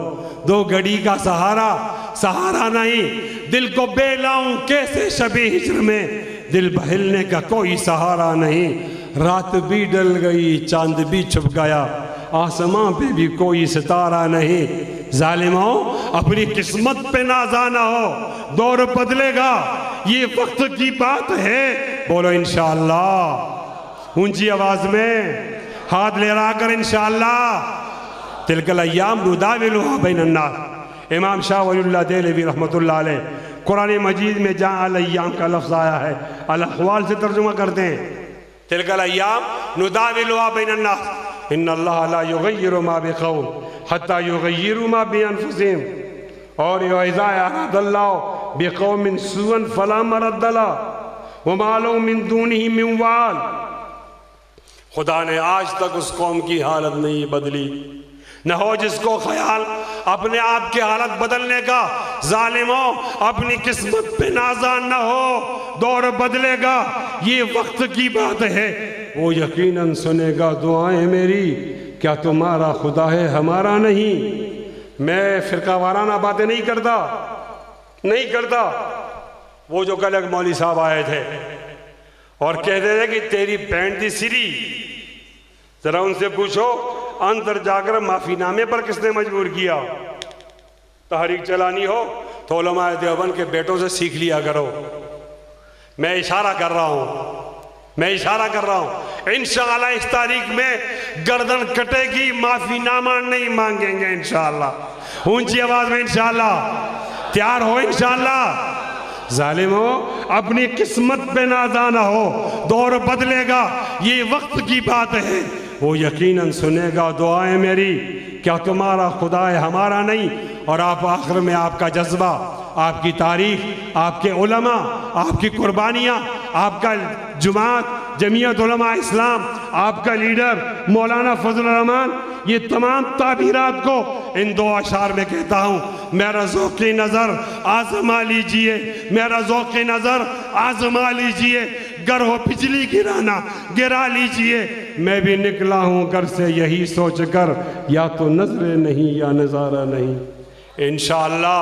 2 گھڑی کا سہارا سہارا نہیں۔ دل کو بے لاؤں کیسے شبِ ہجر میں، دل بہلنے کا کوئی سہارا نہیں۔ رات بھی ڈل گئی چاند بھی چھپ گیا، آسمان پہ بھی کوئی ستارہ نہیں۔ ظالموں اپنی قسمت پہ نازانہ ہو، دور بدلے گا، یہ وقت کی بات ہے۔ بولو انشاءاللہ اونچی آواز میں، ہاتھ لہرا کر انشاءاللہ۔ تلک الایام نداولها بین الناس۔ امام شاہ ولی اللہ دہلوی رحمۃ اللہ علیہ قرآن مجید میں جہاں الایام کا لفظ آیا ہے الاحوال سے ترجمہ کرتے ہیں۔ تلک الایام نداولها بین الناس، ان اللہ لا یغیر ما بقوم حتی یغیروا ما بانفسهم، اور اذا اراد اللہ بقوم سوءا فلا مرد له وما لهم من دونه من وال۔ خدا نے آج تک اس قوم کی حالت نہیں بدلی، نہ ہو جس کو خیال اپنے آپ کی حالت بدلنے کا۔ ظالموں اپنی قسمت پہ نازان نہ ہو، دور بدلے گا، یہ وقت کی بات ہے۔ وہ یقیناً سنے گا دعائیں میری، کیا تمہارا خدا ہے ہمارا نہیں۔ میں فرقہ وارانہ باتیں نہیں کرتا، نہیں کرتا. وہ جو کل ایک مولوی صاحب آئے تھے اور کہتے تھے کہ تیری پینٹ دی سری، ذرا ان سے پوچھو اندر جا کر معافی نامے پر کس نے مجبور کیا؟ تحریک چلانی ہو تو علماء دیوبند کے بیٹوں سے سیکھ لیا کرو. میں اشارہ کر رہا ہوں انشاءاللہ اس تاریخ میں گردن کٹے گی، معافی نامہ نہیں مانگیں گے انشاءاللہ. اونچی آواز میں انشاءاللہ. تیار ہو انشاءاللہ. ظالمو اپنی قسمت پہ نازانہ ہو، دور بدلے گا، یہ وقت کی بات ہے. وہ یقیناً سنے گا دعائیں میری. کیا تمہارا خدا ہے ہمارا نہیں؟ اور آپ آخر میں آپ کا جذبہ، آپ کی تاریخ، آپ کے علماء، آپ کی قربانیاں، آپ کا جماعت جمعیت علماء اسلام، آپ کا لیڈر مولانا فضل الرحمان، یہ تمام تعبیرات کو ان دو اشعار میں کہتا ہوں. میرا ذوق نظر آزما لیجئے، میرا ذوق نظر آزما لیجئے، گر ہو بجلی گرانا گرا لیجئے. میں بھی نکلا ہوں گھر سے یہی سوچ کر، یا تو نظر نہیں یا نظارہ نہیں. انشاءاللہ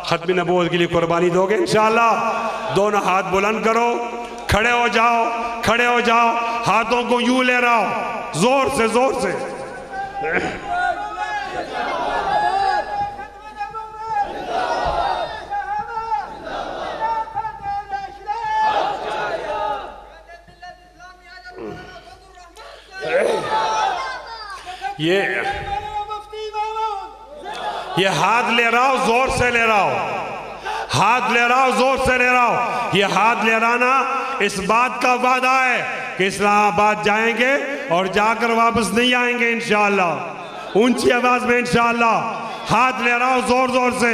ختم نبوت کے لیے قربانی دو گے انشاءاللہ. دونوں ہاتھ بلند کرو، کھڑے ہو جاؤ، ہاتھوں کو یوں لے رہا زور سے. یہ ہاتھ لے رہا ہوں، زور سے لے رہا ہوں. یہ ہاتھ لے رہا نا اس بات کا وعدہ ہے کہ اسلام آباد جائیں گے اور جا کر واپس نہیں آئیں گے انشاءاللہ. اونچی آواز میں انشاءاللہ. ہاتھ لے رہا ہوں زور سے.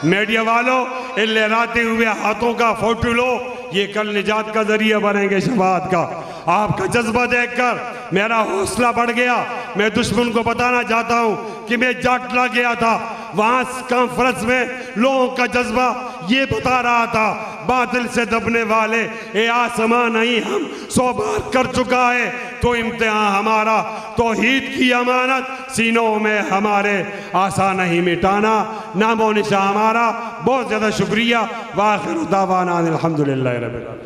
میڈیا والوں ان لہراتے ہوئے ہاتھوں کا فوٹو لو، یہ کل نجات کا ذریعہ بنیں گے شفاعت کا. آپ کا جذبہ دیکھ کر میرا حوصلہ بڑھ گیا. میں دشمن کو بتانا چاہتا ہوں کہ میں جاٹلا گیا تھا، وہاں کانفرنس میں لوگوں کا جذبہ یہ بتا رہا تھا، باطل سے دبنے والے اے آسمان نہیں ہم 100 بار کر چکا ہے تو امتحان ہمارا، توحید کی امانت سینوں میں ہمارے آسان نہیں مٹانا، نام و نشان ہمارا. بہت زیادہ شکریہ. وآخر دعوانا الحمدللہ رب العالمین.